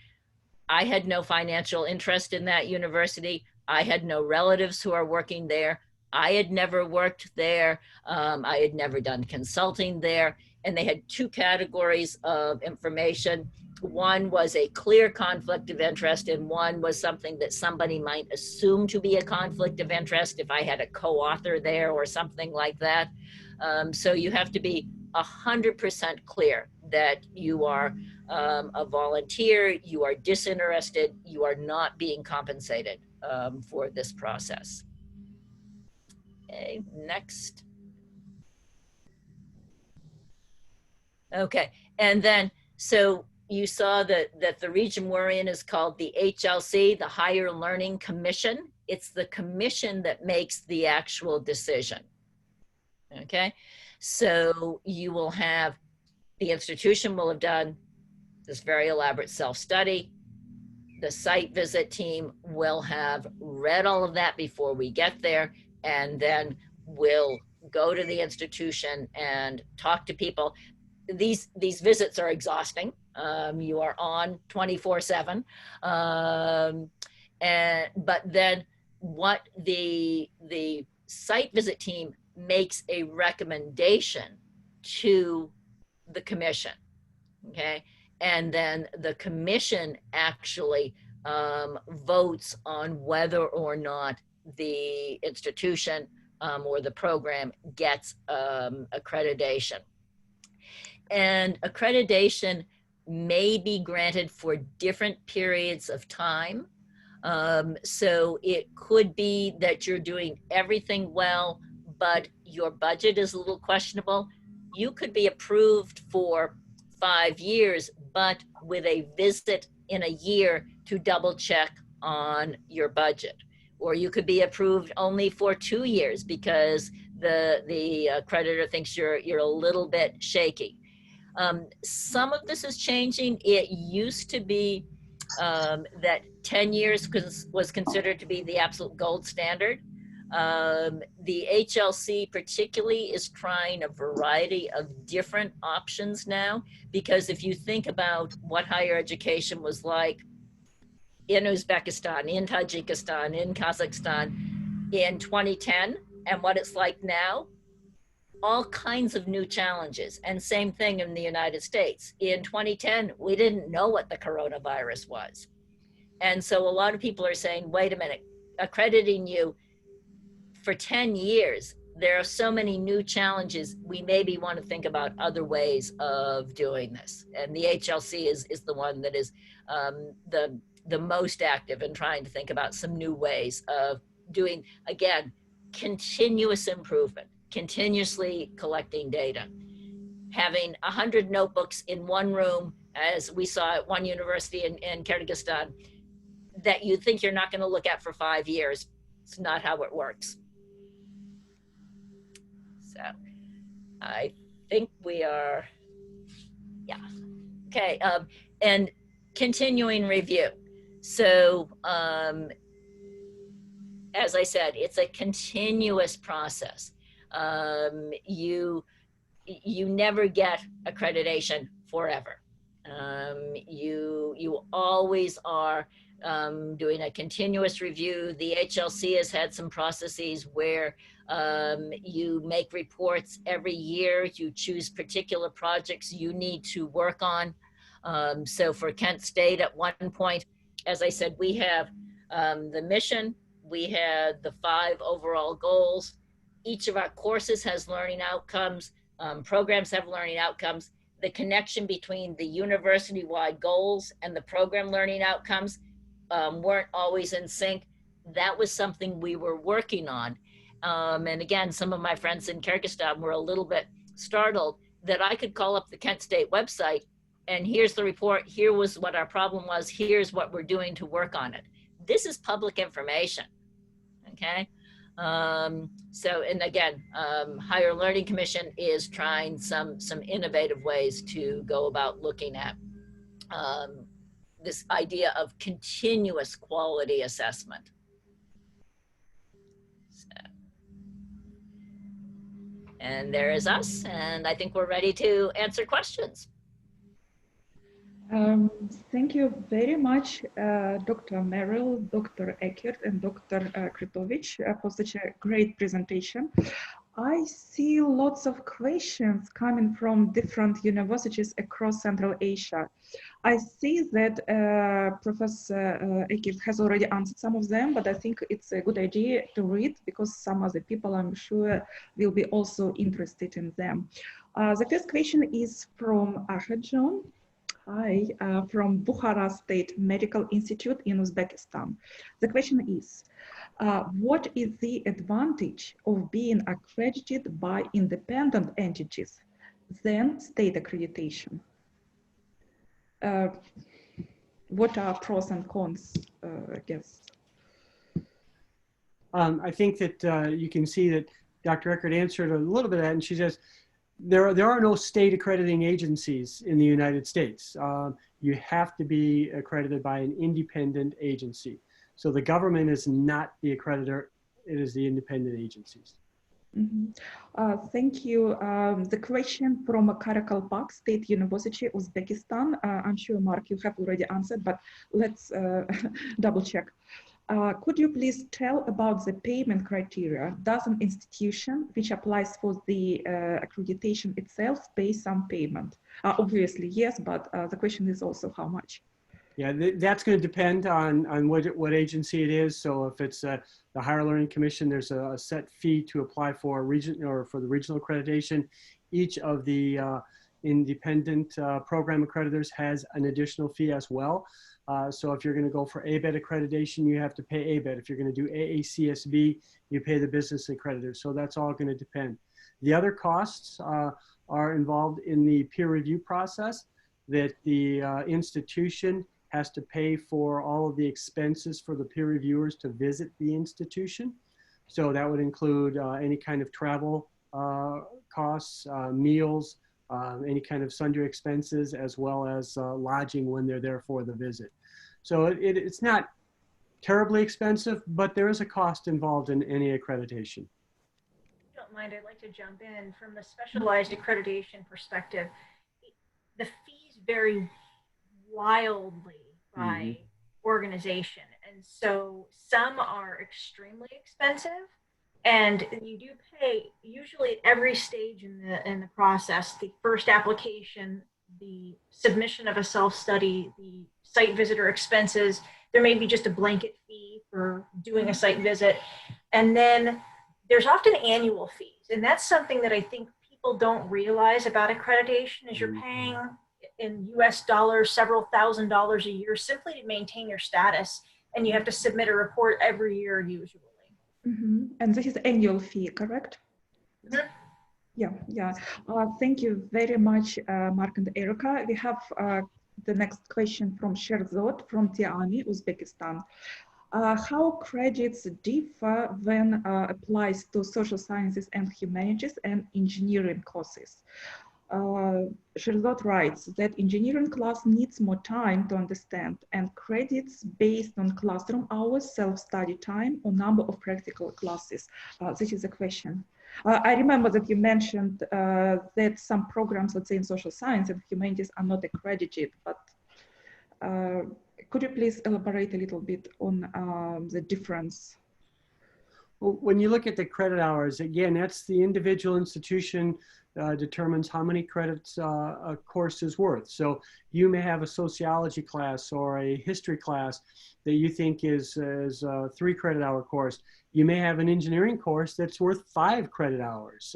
I had no financial interest in that university. I had no relatives who are working there. I had never worked there. I had never done consulting there. And they had two categories of information. One was a clear conflict of interest, and one was something that somebody might assume to be a conflict of interest if I had a co-author there or something like that. So you have to be 100% clear that you are a volunteer, you are disinterested, you are not being compensated for this process. Okay, next. Okay, and then, so you saw that the region we're in is called the HLC, the Higher Learning Commission. It's the commission that makes the actual decision. Okay, so you will have, the institution will have done this very elaborate self-study. The site visit team will have read all of that before we get there, and then we'll go to the institution and talk to people. These visits are exhausting. You are on 24/7. But then what the site visit team makes a recommendation to the commission, okay? And then the commission actually votes on whether or not the institution or the program gets accreditation. And accreditation may be granted for different periods of time. So it could be that you're doing everything well, but your budget is a little questionable. You could be approved for 5 years, but with a visit in a year to double check on your budget. Or you could be approved only for 2 years because the creditor thinks you're a little bit shaky. Some of this is changing. It used to be that 10 years was considered to be the absolute gold standard. The HLC particularly is trying a variety of different options now, because if you think about what higher education was like in Uzbekistan, in Tajikistan, in Kazakhstan in 2010 and what it's like now, all kinds of new challenges. And same thing in the United States. In 2010, we didn't know what the coronavirus was. And so a lot of people are saying, wait a minute, accrediting you for 10 years, there are so many new challenges, we maybe want to think about other ways of doing this. And the HLC is the one that is the most active in trying to think about some new ways of doing, again, continuous improvement, continuously collecting data. Having 100 notebooks in one room, as we saw at one university in Kyrgyzstan, that you think you're not going to look at for 5 years. It's not how it works. So I think we are, yeah. Okay, and continuing review. So as I said, it's a continuous process. You never get accreditation forever. You always are doing a continuous review. The HLC has had some processes where you make reports every year. You choose particular projects you need to work on. So for Kent State at one point, as I said, we have the mission, we had the 5 overall goals. Each of our courses has learning outcomes. Programs have learning outcomes. The connection between the university-wide goals and the program learning outcomes weren't always in sync. That was something we were working on. And again, some of my friends in Kyrgyzstan were a little bit startled that I could call up the Kent State website and here's the report, here was what our problem was, here's what we're doing to work on it. This is public information, okay? So, and again, Higher Learning Commission is trying some innovative ways to go about looking at this idea of continuous quality assessment. So, and there is us, and I think we're ready to answer questions. Thank you very much, Dr. Merrill, Dr. Eckert, and Dr. Kritovich for such a great presentation. I see lots of questions coming from different universities across Central Asia. I see that Professor Eckert has already answered some of them, but I think it's a good idea to read because some other people, I'm sure, will be also interested in them. The first question is from Ahadjon. Hi, from Bukhara State Medical Institute in Uzbekistan. The question is, what is the advantage of being accredited by independent entities than state accreditation? What are pros and cons, I guess? I think that you can see that Dr. Eckert answered a little bit of that, and she says, there are no state accrediting agencies in the United States. You have to be accredited by an independent agency. So the government is not the accreditor, it is the independent agencies. Mm-hmm. Thank you. The question from Karakalpak State University, Uzbekistan. I'm sure, Mark, you have already answered, but let's double check. Could you please tell about the payment criteria? Does an institution which applies for the accreditation itself pay some payment? Obviously, yes, but the question is also how much? Yeah, that's going to depend on what agency it is. So if it's the Higher Learning Commission, there's a set fee to apply for region or for the regional accreditation. Each of the independent program accreditors has an additional fee as well. So if you're going to go for ABET accreditation, you have to pay ABET. If you're going to do AACSB, you pay the business accreditor. So that's all going to depend. The other costs are involved in the peer review process, that the institution has to pay for all of the expenses for the peer reviewers to visit the institution. So that would include any kind of travel costs, meals, any kind of sundry expenses, as well as lodging when they're there for the visit. So it's not terribly expensive, but there is a cost involved in any accreditation. If you don't mind, I'd like to jump in from the specialized accreditation perspective. The fees vary wildly by organization, and so some are extremely expensive, and you do pay usually at every stage in the process: the first application, the submission of a self-study, the site visitor expenses. There may be just a blanket fee for doing a site visit, and then there's often annual fees, and that's something that I think people don't realize about accreditation. Is you're paying in US dollars several $1,000s a year simply to maintain your status, and you have to submit a report every year usually. And this is annual fee, correct? Yeah. Thank you very much, Mark and Erica. We have the next question from Sherzod from Tiani, Uzbekistan. How credits differ when applies to social sciences and humanities and engineering courses? Sherzod writes that engineering class needs more time to understand, and credits based on classroom hours, self-study time, or number of practical classes. This is a question. I remember that you mentioned that some programs, let's say in social science and humanities, are not accredited, but could you please elaborate a little bit on the difference? Well, when you look at the credit hours, again, that's the individual institution determines how many credits a course is worth. So you may have a sociology class or a history class that you think is a 3 credit hour course. You may have an engineering course that's worth 5 credit hours.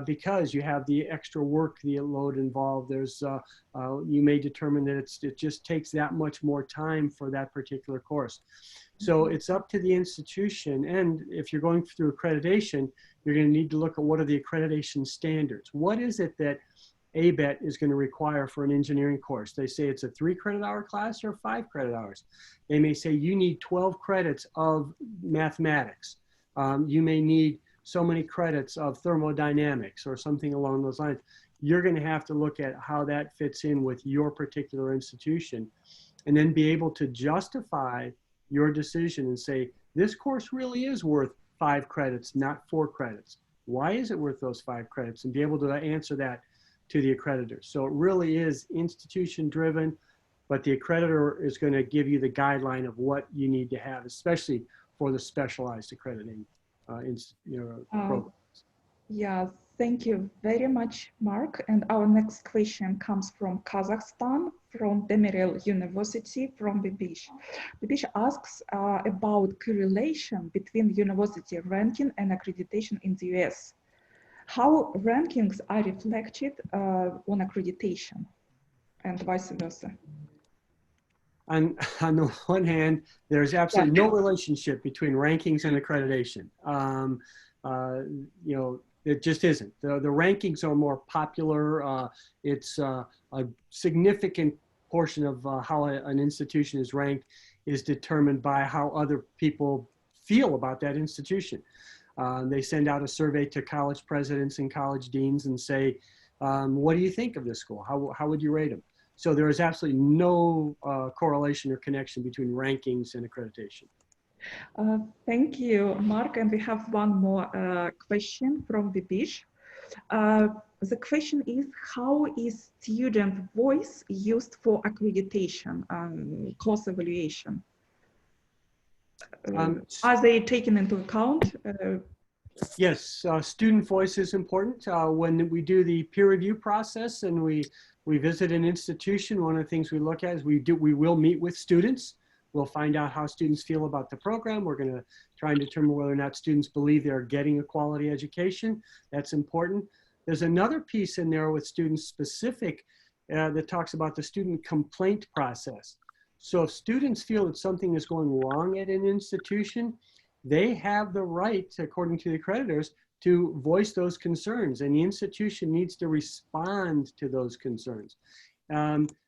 Because you have the extra work, the load involved, there's you may determine that it just takes that much more time for that particular course. So it's up to the institution, and if you're going through accreditation, you're going to need to look at what are the accreditation standards. What is it that ABET is going to require for an engineering course? They say it's a 3 credit hour class or 5 credit hours. They may say you need 12 credits of mathematics. You may need so many credits of thermodynamics or something along those lines. You're going to have to look at how that fits in with your particular institution, and then be able to justify your decision and say, this course really is worth 5 credits, not 4 credits. Why is it worth those 5 credits? And be able to answer that to the accreditor. So it really is institution driven, but the accreditor is going to give you the guideline of what you need to have, especially for the specialized accrediting programs. Yeah, thank you very much, Mark. And our next question comes from Kazakhstan, from Demirel University, from Bibish. Bibish asks about correlation between university ranking and accreditation in the US. How rankings are reflected on accreditation and vice versa? On the one hand, there's absolutely no relationship between rankings and accreditation. It just isn't. The rankings are more popular. It's a significant portion of how an institution is ranked is determined by how other people feel about that institution. They send out a survey to college presidents and college deans and say, what do you think of this school? How would you rate them? So there is absolutely no correlation or connection between rankings and accreditation. Thank you, Mark. And we have one more question from Bibish. The question is, how is student voice used for accreditation, course evaluation? Are they taken into account? Yes, student voice is important. When we do the peer review process and we visit an institution, one of the things we look at is we will meet with students. We'll find out how students feel about the program. We're going to try and determine whether or not students believe they're getting a quality education. That's important. There's another piece in there with student specific that talks about the student complaint process. So if students feel that something is going wrong at an institution, they have the right, according to the accreditors, to voice those concerns, and the institution needs to respond to those concerns.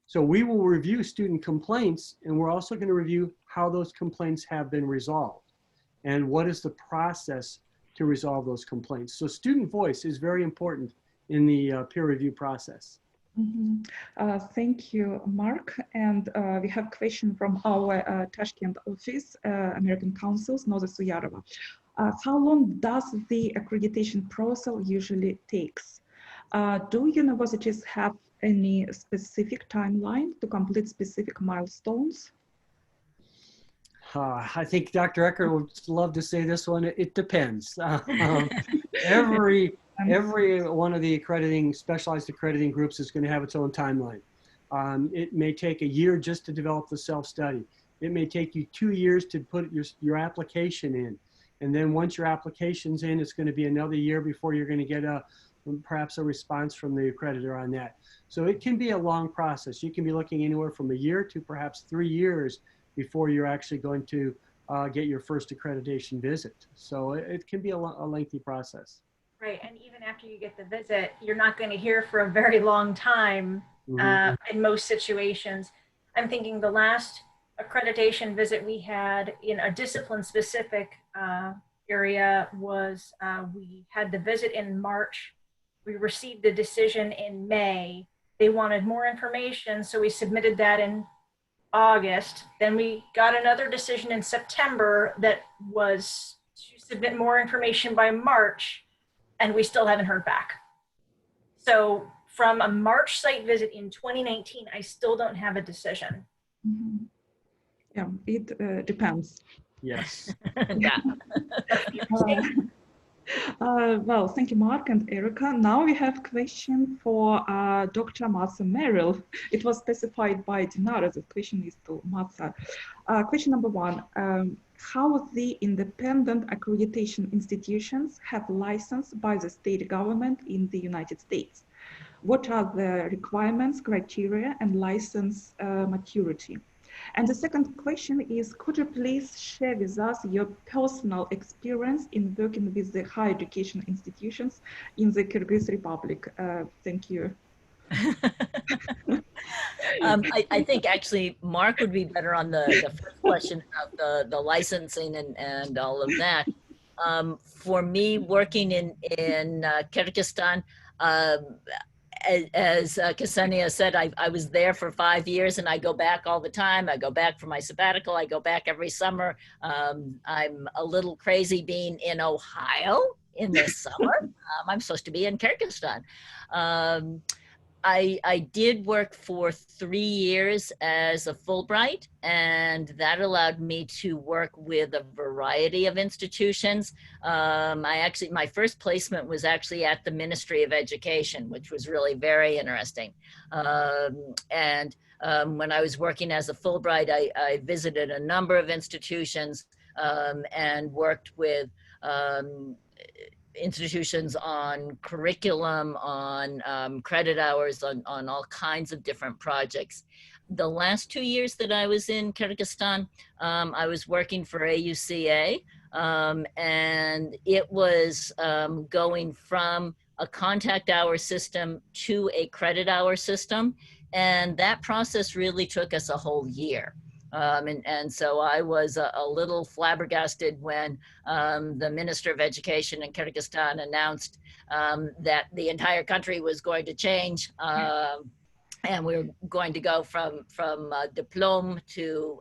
So we will review student complaints, and we're also going to review how those complaints have been resolved and what is the process to resolve those complaints. So student voice is very important in the peer review process. Thank you, Mark. And we have a question from our Tashkent office, American Councils, Noza Suyarova. How long does the accreditation process usually takes? Do universities have any specific timeline to complete specific milestones? I think Dr. Eckert would love to say this one. It depends. Every one of the specialized accrediting groups is going to have its own timeline. It may take a year just to develop the self-study. It may take you 2 years to put your application in. And then once your application's in, it's going to be another year before you're going to get perhaps a response from the accreditor on that. So it can be a long process. You can be looking anywhere from a year to perhaps 3 years before you're actually going to get your first accreditation visit. So it can be a lengthy process. Right, and even after you get the visit, you're not going to hear for a very long time in most situations. I'm thinking the last accreditation visit we had in a discipline-specific area was we had the visit in March. We received the decision in May. They wanted more information, so we submitted that in August. Then we got another decision in September that was to submit more information by March, and we still haven't heard back. So from a March site visit in 2019, I still don't have a decision. Yeah, it depends. Yes. Yeah. Well, thank you, Mark and Erica. Now we have a question for Dr. Martha Merrill. It was specified by Dinara. The question is to Martha. Question number 1, how the independent accreditation institutions have license by the state government in the United States? What are the requirements, criteria, and license maturity? And the second question is, could you please share with us your personal experience in working with the higher education institutions in the Kyrgyz Republic? Thank you. I think actually Mark would be better on the first question about the licensing and all of that. For me, working in Kyrgyzstan, as Ksenia said, I was there for 5 years, and I go back all the time. I go back for my sabbatical. I go back every summer. I'm a little crazy being in Ohio in the summer. I'm supposed to be in Kyrgyzstan. I did work for 3 years as a Fulbright, and that allowed me to work with a variety of institutions. My first placement was actually at the Ministry of Education, which was really very interesting. When I was working as a Fulbright, I visited a number of institutions and worked with institutions on curriculum, on credit hours, on all kinds of different projects. The last 2 years that I was in Kyrgyzstan, I was working for AUCA, and it was going from a contact hour system to a credit hour system. And that process really took us a whole year. And so I was a little flabbergasted when the Minister of Education in Kyrgyzstan announced that the entire country was going to change, and we were going to go from diploma to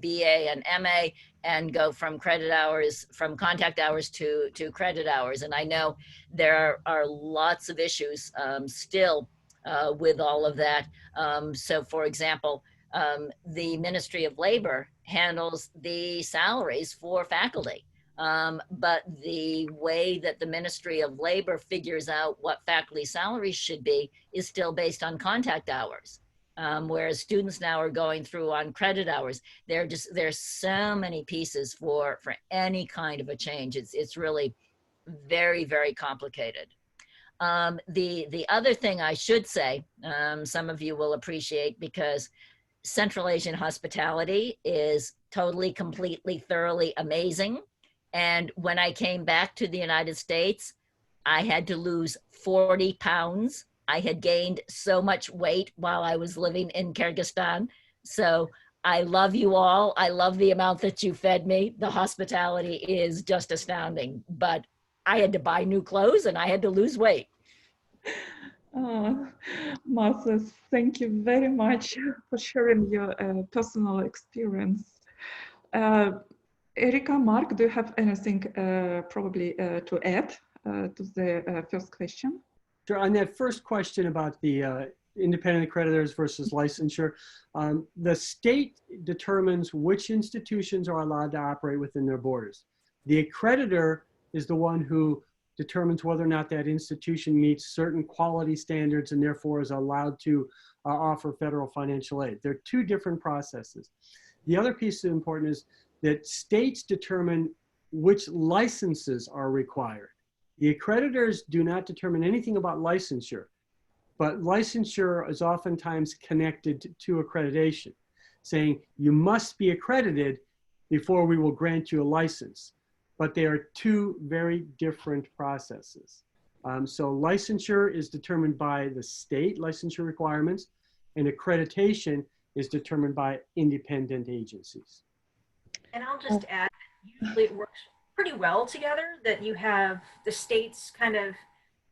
BA and MA, and go from credit hours, from contact hours to credit hours. And I know there are lots of issues still with all of that. So for example, the Ministry of Labor handles the salaries for faculty. But the way that the Ministry of Labor figures out what faculty salaries should be is still based on contact hours. Whereas students now are going through on credit hours. There's so many pieces for any kind of a change. It's really very, very complicated. The other thing I should say, some of you will appreciate, because Central Asian hospitality is totally, completely, thoroughly amazing. And when I came back to the United States, I had to lose 40 pounds. I had gained so much weight while I was living in Kyrgyzstan. So I love you all. I love the amount that you fed me. The hospitality is just astounding. But I had to buy new clothes and I had to lose weight. Martha, thank you very much for sharing your personal experience. Erika, Mark, do you have anything probably to add to the first question? Sure. On that first question about the independent accreditors versus licensure, the state determines which institutions are allowed to operate within their borders. The accreditor is the one who determines whether or not that institution meets certain quality standards and therefore is allowed to offer federal financial aid. They're two different processes. The other piece that's important is that states determine which licenses are required. The accreditors do not determine anything about licensure, but licensure is oftentimes connected to accreditation, saying you must be accredited before we will grant you a license. But they are two very different processes. So licensure is determined by the state licensure requirements, and accreditation is determined by independent agencies. And I'll just add, usually it works pretty well together, that you have the states kind of,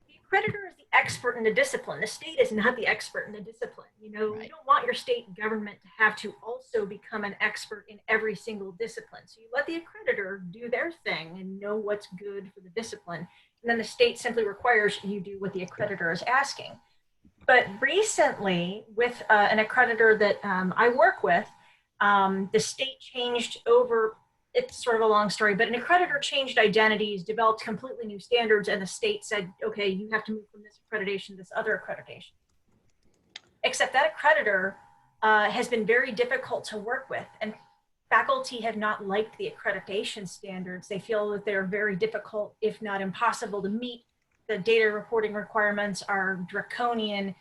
the accreditor is the expert in the discipline. The state is not the expert in the discipline. You know, Right. You don't want your state government to have to also become an expert in every single discipline. So you let the accreditor do their thing and know what's good for the discipline. And then the state simply requires you do what the accreditor is asking. But recently, with an accreditor that I work with, the state changed over, it's sort of a long story, but an accreditor changed identities, developed completely new standards, and the state said, okay, you have to move from this accreditation to this other accreditation. Except that accreditor has been very difficult to work with, and faculty have not liked the accreditation standards. They feel that they're very difficult, if not impossible, to meet. The data reporting requirements are draconian.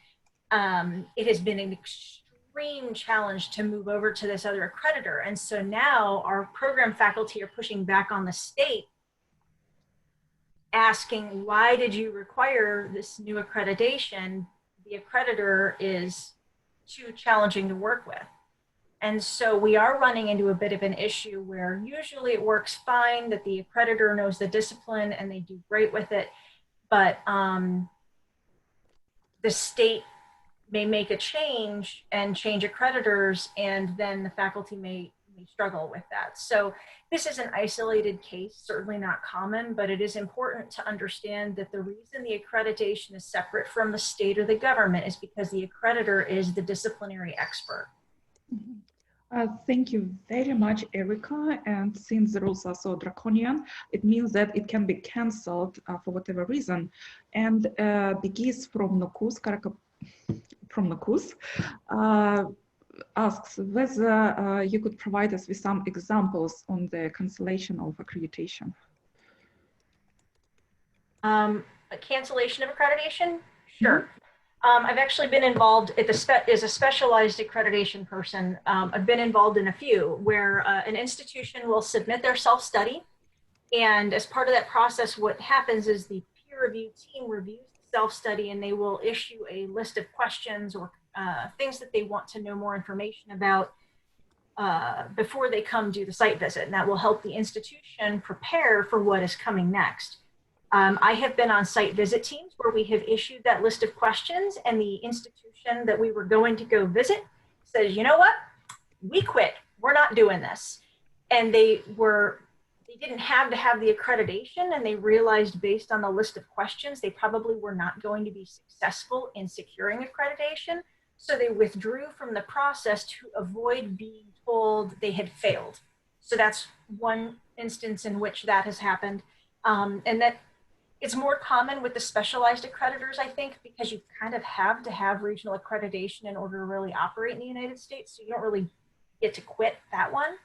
It has been an extreme challenge to move over to this other accreditor. And so now our program faculty are pushing back on the state, asking, why did you require this new accreditation? The accreditor is too challenging to work with. And so we are running into a bit of an issue where usually it works fine, that the accreditor knows the discipline and they do great with it. But the state may make a change and change accreditors, and then the faculty may struggle with that. So this is an isolated case, certainly not common, but it is important to understand that the reason the accreditation is separate from the state or the government is because the accreditor is the disciplinary expert. Mm-hmm. Thank you very much, Erika. And since the rules are so draconian, it means that it can be cancelled for whatever reason. And Bigis from Nokus asks whether you could provide us with some examples on the cancellation of accreditation. A cancellation of accreditation? Sure. Mm-hmm. I've actually been involved as a specialized accreditation person. I've been involved in a few where an institution will submit their self-study. And as part of that process, what happens is the peer review team reviews the self-study and they will issue a list of questions or things that they want to know more information about before they come do the site visit. And that will help the institution prepare for what is coming next. I have been on site visit teams where we have issued that list of questions and the institution that we were going to go visit says, you know what, we quit, we're not doing this. And they didn't have to have the accreditation, and they realized based on the list of questions, they probably were not going to be successful in securing accreditation. So they withdrew from the process to avoid being told they had failed. So that's one instance in which that has happened. And that it's more common with the specialized accreditors, I think, because you kind of have to have regional accreditation in order to really operate in the United States. So you don't really get to quit that one.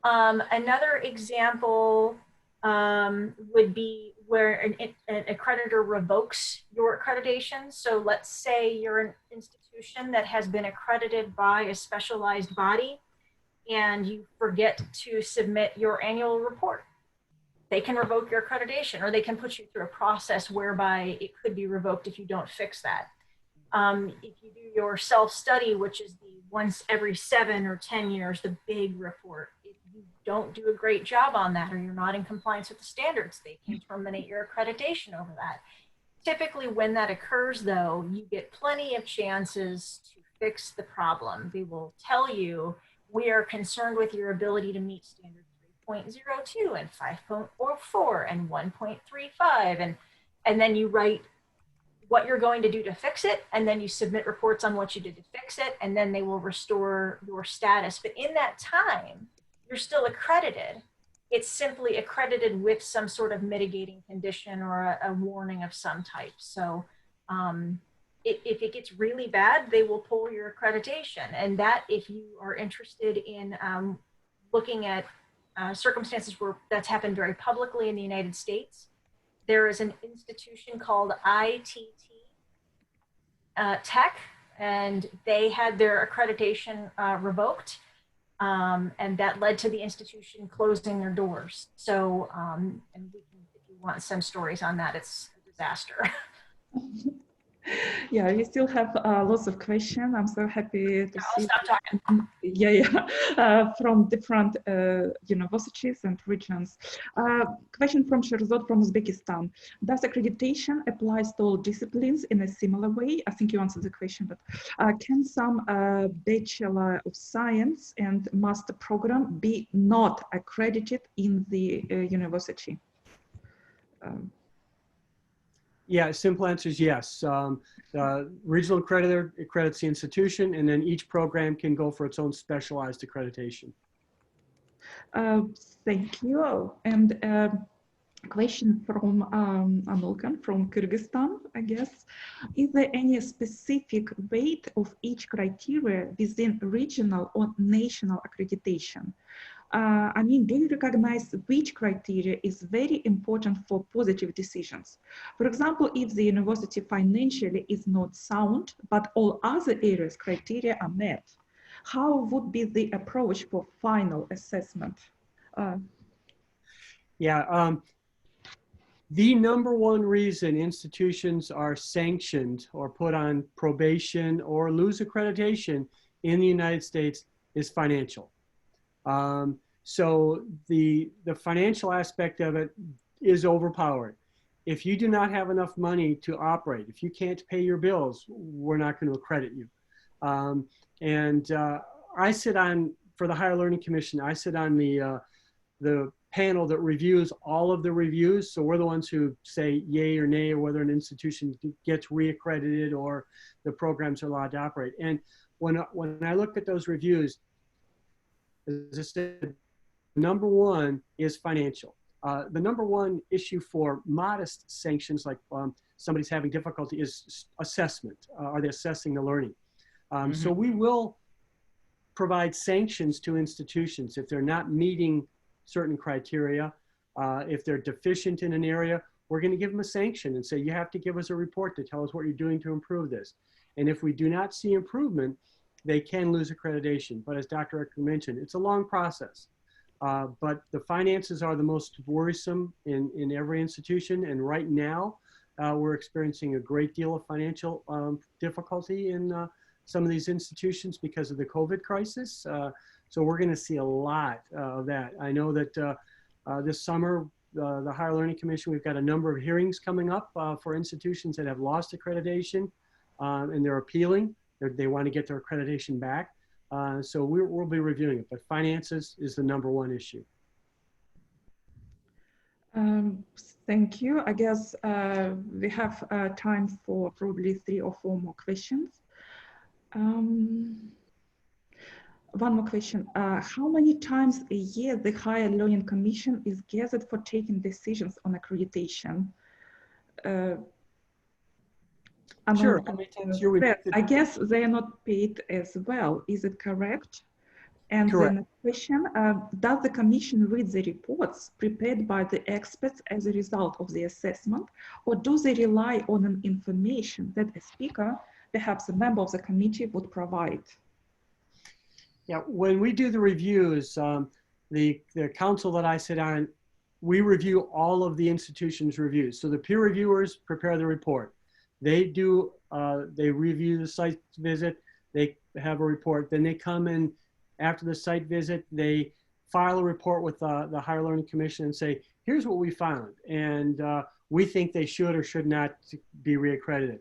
Another example would be where an accreditor revokes your accreditation. So let's say you're an institution that has been accredited by a specialized body and you forget to submit your annual report. They can revoke your accreditation, or they can put you through a process whereby it could be revoked if you don't fix that. If you do your self-study, which is the once every 7 or 10 years, the big report, if you don't do a great job on that, or you're not in compliance with the standards, they can terminate your accreditation over that. Typically, when that occurs, though, you get plenty of chances to fix the problem. They will tell you, we are concerned with your ability to meet standard 3.02 and 5.44 and 1.35. And then you write what you're going to do to fix it, and then you submit reports on what you did to fix it, and then they will restore your status. But in that time, you're still accredited. It's simply accredited with some sort of mitigating condition or a warning of some type. So if it gets really bad, they will pull your accreditation. And that, if you are interested in looking at circumstances where that's happened very publicly in the United States, there is an institution called ITT Tech, and they had their accreditation revoked, and that led to the institution closing their doors. So, and we can, if you want some stories on that, it's a disaster. Yeah, we still have lots of questions. I'm so happy to I'll see. stop talking. From different universities and regions. Question from Sherzod from Uzbekistan. Does accreditation applies to all disciplines in a similar way? I think you answered the question, but can some Bachelor of Science and Master program be not accredited in the university? Yeah, simple answer is yes. Regional accreditor accredits the institution, and then each program can go for its own specialized accreditation. Thank you. And question from Anolkan from Kyrgyzstan, I guess. Is there any specific weight of each criteria within regional or national accreditation? I mean, do you recognize which criteria is very important for positive decisions? For example, if the university financially is not sound, but all other areas criteria are met, how would be the approach for final assessment? The number one reason institutions are sanctioned or put on probation or lose accreditation in the United States is financial. So the financial aspect of it is overpowered. If you do not have enough money to operate, if you can't pay your bills, we're not going to accredit you. I sit on, for the Higher Learning Commission, I sit on the panel that reviews all of the reviews. So we're the ones who say yay or nay, or whether an institution gets reaccredited or the programs are allowed to operate. And when I look at those reviews, as I said, number one is financial. The number one issue for modest sanctions, like somebody's having difficulty, is assessment. Are they assessing the learning? So we will provide sanctions to institutions if they're not meeting certain criteria. If they're deficient in an area, we're going to give them a sanction and say, you have to give us a report to tell us what you're doing to improve this. And if we do not see improvement, they can lose accreditation. But as Dr. Eckert mentioned, it's a long process. But the finances are the most worrisome in every institution. And right now, we're experiencing a great deal of financial difficulty in some of these institutions because of the COVID crisis. So we're going to see a lot of that. I know that this summer, the Higher Learning Commission, we've got a number of hearings coming up for institutions that have lost accreditation and they're appealing. They want to get their accreditation back. So we'll be reviewing it, but finances is the number one issue. Thank you. I guess we have time for probably 3 or 4 more questions. One more question. How many times a year the Higher Learning Commission is gathered for taking decisions on accreditation? Sure. How many times a year we I guess they are not paid as well. Is it correct? And Correct. then question, does the commission read the reports prepared by the experts as a result of the assessment, or do they rely on an information that a speaker, perhaps a member of the committee, would provide? Yeah, when we do the reviews, the council that I sit on, we review all of the institution's reviews. So the peer reviewers prepare the report. They do, they review the site visit, they have a report, then they come in after the site visit, they file a report with the Higher Learning Commission and say, here's what we found. And we think they should or should not be reaccredited.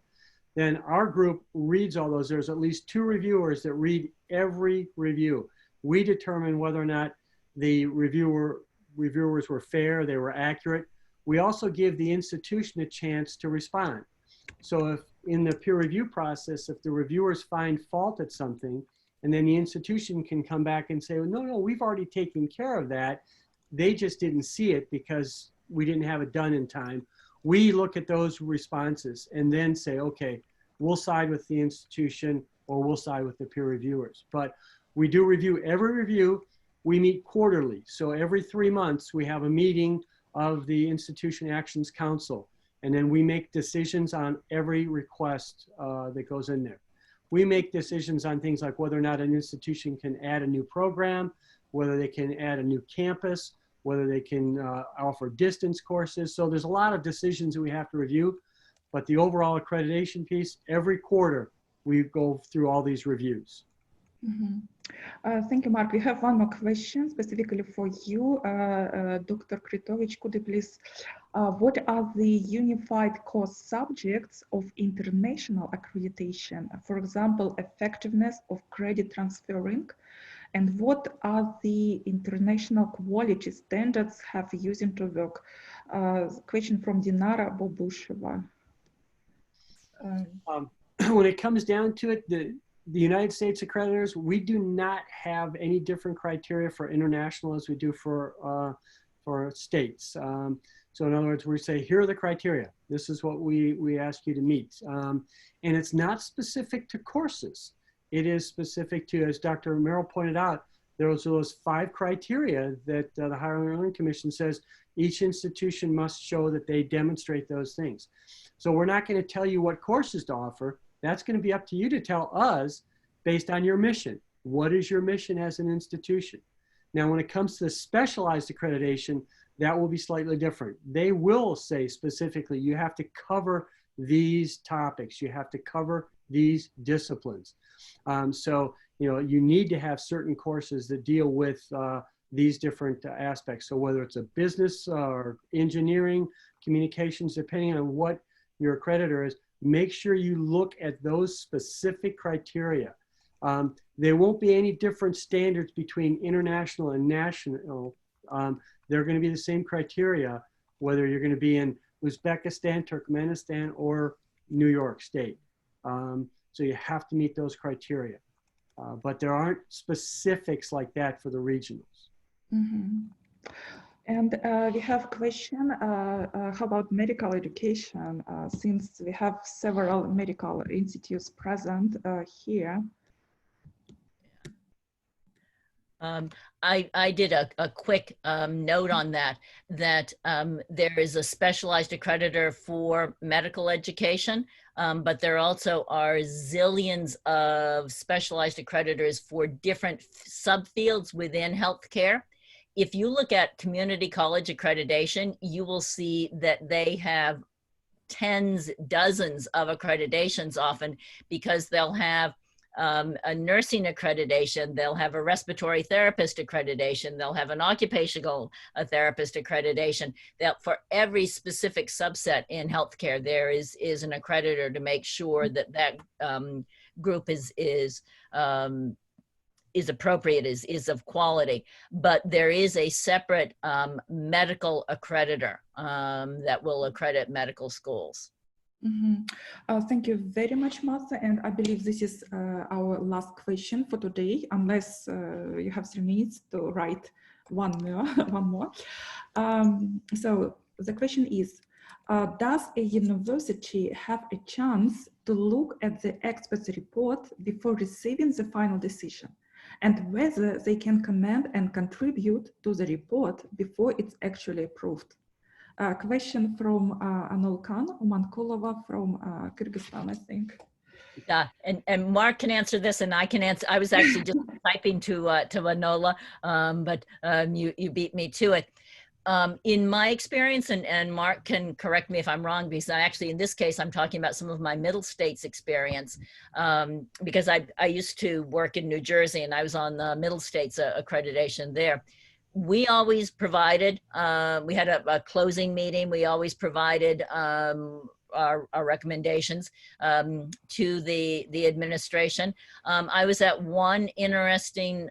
Then our group reads all those. There's at least 2 reviewers that read every review. We determine whether or not the reviewers were fair, they were accurate. We also give the institution a chance to respond. So if in the peer review process, if the reviewers find fault at something, and then the institution can come back and say, well, no, we've already taken care of that. They just didn't see it because we didn't have it done in time. We look at those responses and then say, okay, we'll side with the institution or we'll side with the peer reviewers. But we do review every review. We meet quarterly. So every 3 months, we have a meeting of the Institution Actions Council. And then we make decisions on every request that goes in there. We make decisions on things like whether or not an institution can add a new program, whether they can add a new campus, whether they can offer distance courses. So there's a lot of decisions that we have to review, but the overall accreditation piece, every quarter, we go through all these reviews. Mm-hmm. Thank you, Mark. We have one more question specifically for you, Dr. Kritovich. Could you please, what are the unified core subjects of international accreditation? For example, effectiveness of credit transferring, and what are the international quality standards have using to work? Question from Dinara Bobusheva. When it comes down to it, the United States accreditors, we do not have any different criteria for international as we do for states. So in other words, we say, here are the criteria. This is what we ask you to meet. And it's not specific to courses. It is specific to, as Dr. Merrill pointed out, there was those 5 criteria that the Higher Learning Commission says each institution must show that they demonstrate those things. So we're not going to tell you what courses to offer. That's going to be up to you to tell us based on your mission. What is your mission as an institution? Now, when it comes to the specialized accreditation, that will be slightly different. They will say specifically, you have to cover these topics. You have to cover these disciplines. So, you need to have certain courses that deal with these different aspects. So whether it's a business or engineering, communications, depending on what your accreditor is, make sure you look at those specific criteria. There won't be any different standards between international and national. They're going to be the same criteria, whether you're going to be in Uzbekistan, Turkmenistan, or New York State. So you have to meet those criteria. But there aren't specifics like that for the regionals. Mm-hmm. And we have a question, how about medical education, since we have several medical institutes present here. I did a quick note on that there is a specialized accreditor for medical education, but there also are zillions of specialized accreditors for different subfields within healthcare. If you look at community college accreditation, you will see that they have tens, dozens of accreditations often, because they'll have a nursing accreditation, they'll have a respiratory therapist accreditation, they'll have an occupational therapist accreditation. That for every specific subset in healthcare, there is an accreditor to make sure that that group is appropriate, is of quality. But there is a separate medical accreditor that will accredit medical schools. Mm-hmm. Thank you very much, Martha. And I believe this is our last question for today, unless you have 3 minutes to write one more. So the question is, does a university have a chance to look at the expert's report before receiving the final decision? and whether they can comment and contribute to the report before it's actually approved. A question from Anolkan Umankulova from Kyrgyzstan, I think. Yeah, and Mark can answer this, and I can answer. I was actually just typing to Anola, but you beat me to it. In my experience, and Mark can correct me if I'm wrong, because actually in this case, I'm talking about some of my middle states experience, because I used to work in New Jersey and I was on the middle states accreditation there. We always provided, we had a closing meeting, we always provided our recommendations to the administration. I was at one interesting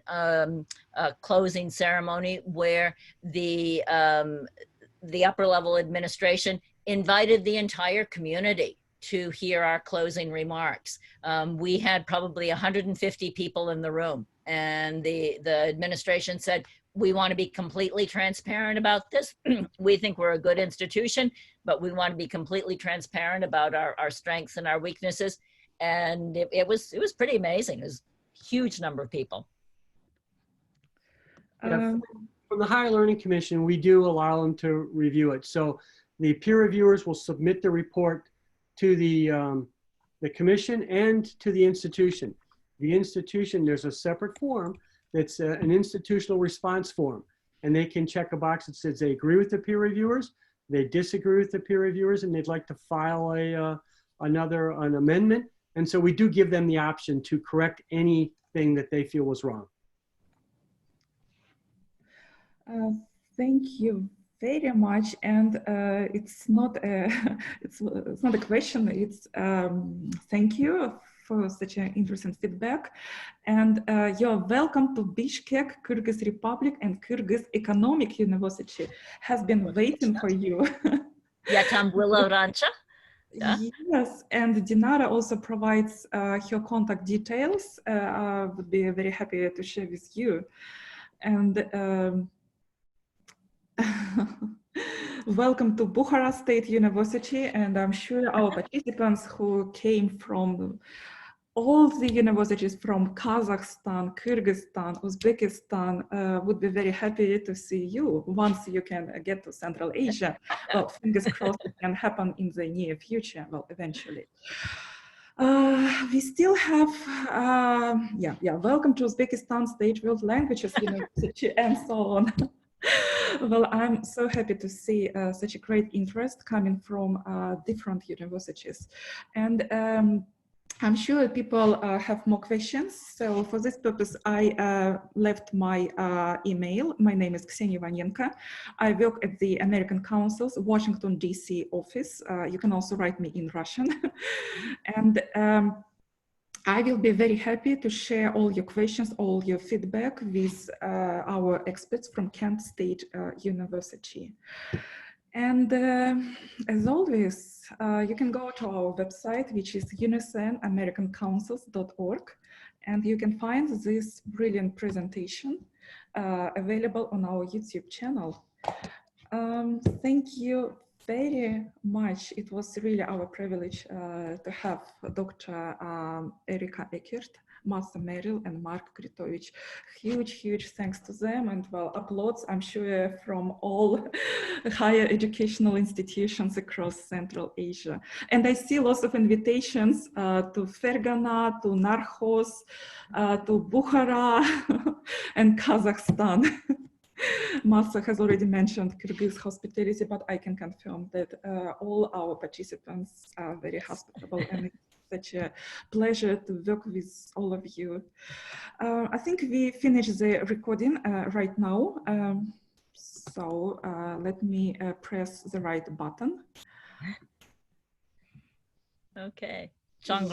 closing ceremony where the upper level administration invited the entire community to hear our closing remarks. We had probably 150 people in the room, and the administration said, we want to be completely transparent about this. We think we're a good institution, but we want to be completely transparent about our strengths and our weaknesses. And it was pretty amazing. It was a huge number of people. From the Higher Learning Commission, we do allow them to review it. So the peer reviewers will submit the report to the commission and to the institution. The institution, there's a separate form that's an institutional response form, and they can check a box that says they agree with the peer reviewers, they disagree with the peer reviewers, and they'd like to file an amendment. And so we do give them the option to correct anything that they feel was wrong. Thank you very much. And it's not a question. It's thank you for such an interesting feedback. And you're welcome to Bishkek, Kyrgyz Republic, and Kyrgyz Economic University has been waiting for you. Yeah, tam было раньше. Yeah. Yes, and Dinara also provides her contact details. I would be very happy to share with you. And welcome to Bukhara State University, and I'm sure our participants who came from all the universities from Kazakhstan, Kyrgyzstan, Uzbekistan would be very happy to see you once you can get to Central Asia. Well, fingers crossed it can happen in the near future, well, eventually. We still have, welcome to Uzbekistan State World Languages University and so on. Well, I'm so happy to see such a great interest coming from different universities. And I'm sure people have more questions. So for this purpose, I left my email. My name is Ksenia Ivanenko. I work at the American Council's Washington, D.C. office. You can also write me in Russian. And I will be very happy to share all your questions, all your feedback with our experts from Kent State University. And as always, you can go to our website, which is unicenamericancouncils.org, and you can find this brilliant presentation available on our YouTube channel. Thank you very much. It was really our privilege to have Dr. Erika Eckert, Martha Merrill, and Mark Kritovich. Huge thanks to them, and well, applause, I'm sure, from all higher educational institutions across Central Asia. And I see lots of invitations to Fergana, to Narkhos, to Bukhara, and Kazakhstan. Martha has already mentioned Kyrgyz hospitality, but I can confirm that all our participants are very hospitable, and it's such a pleasure to work with all of you. I think we finished the recording right now. So let me press the right button. Okay. John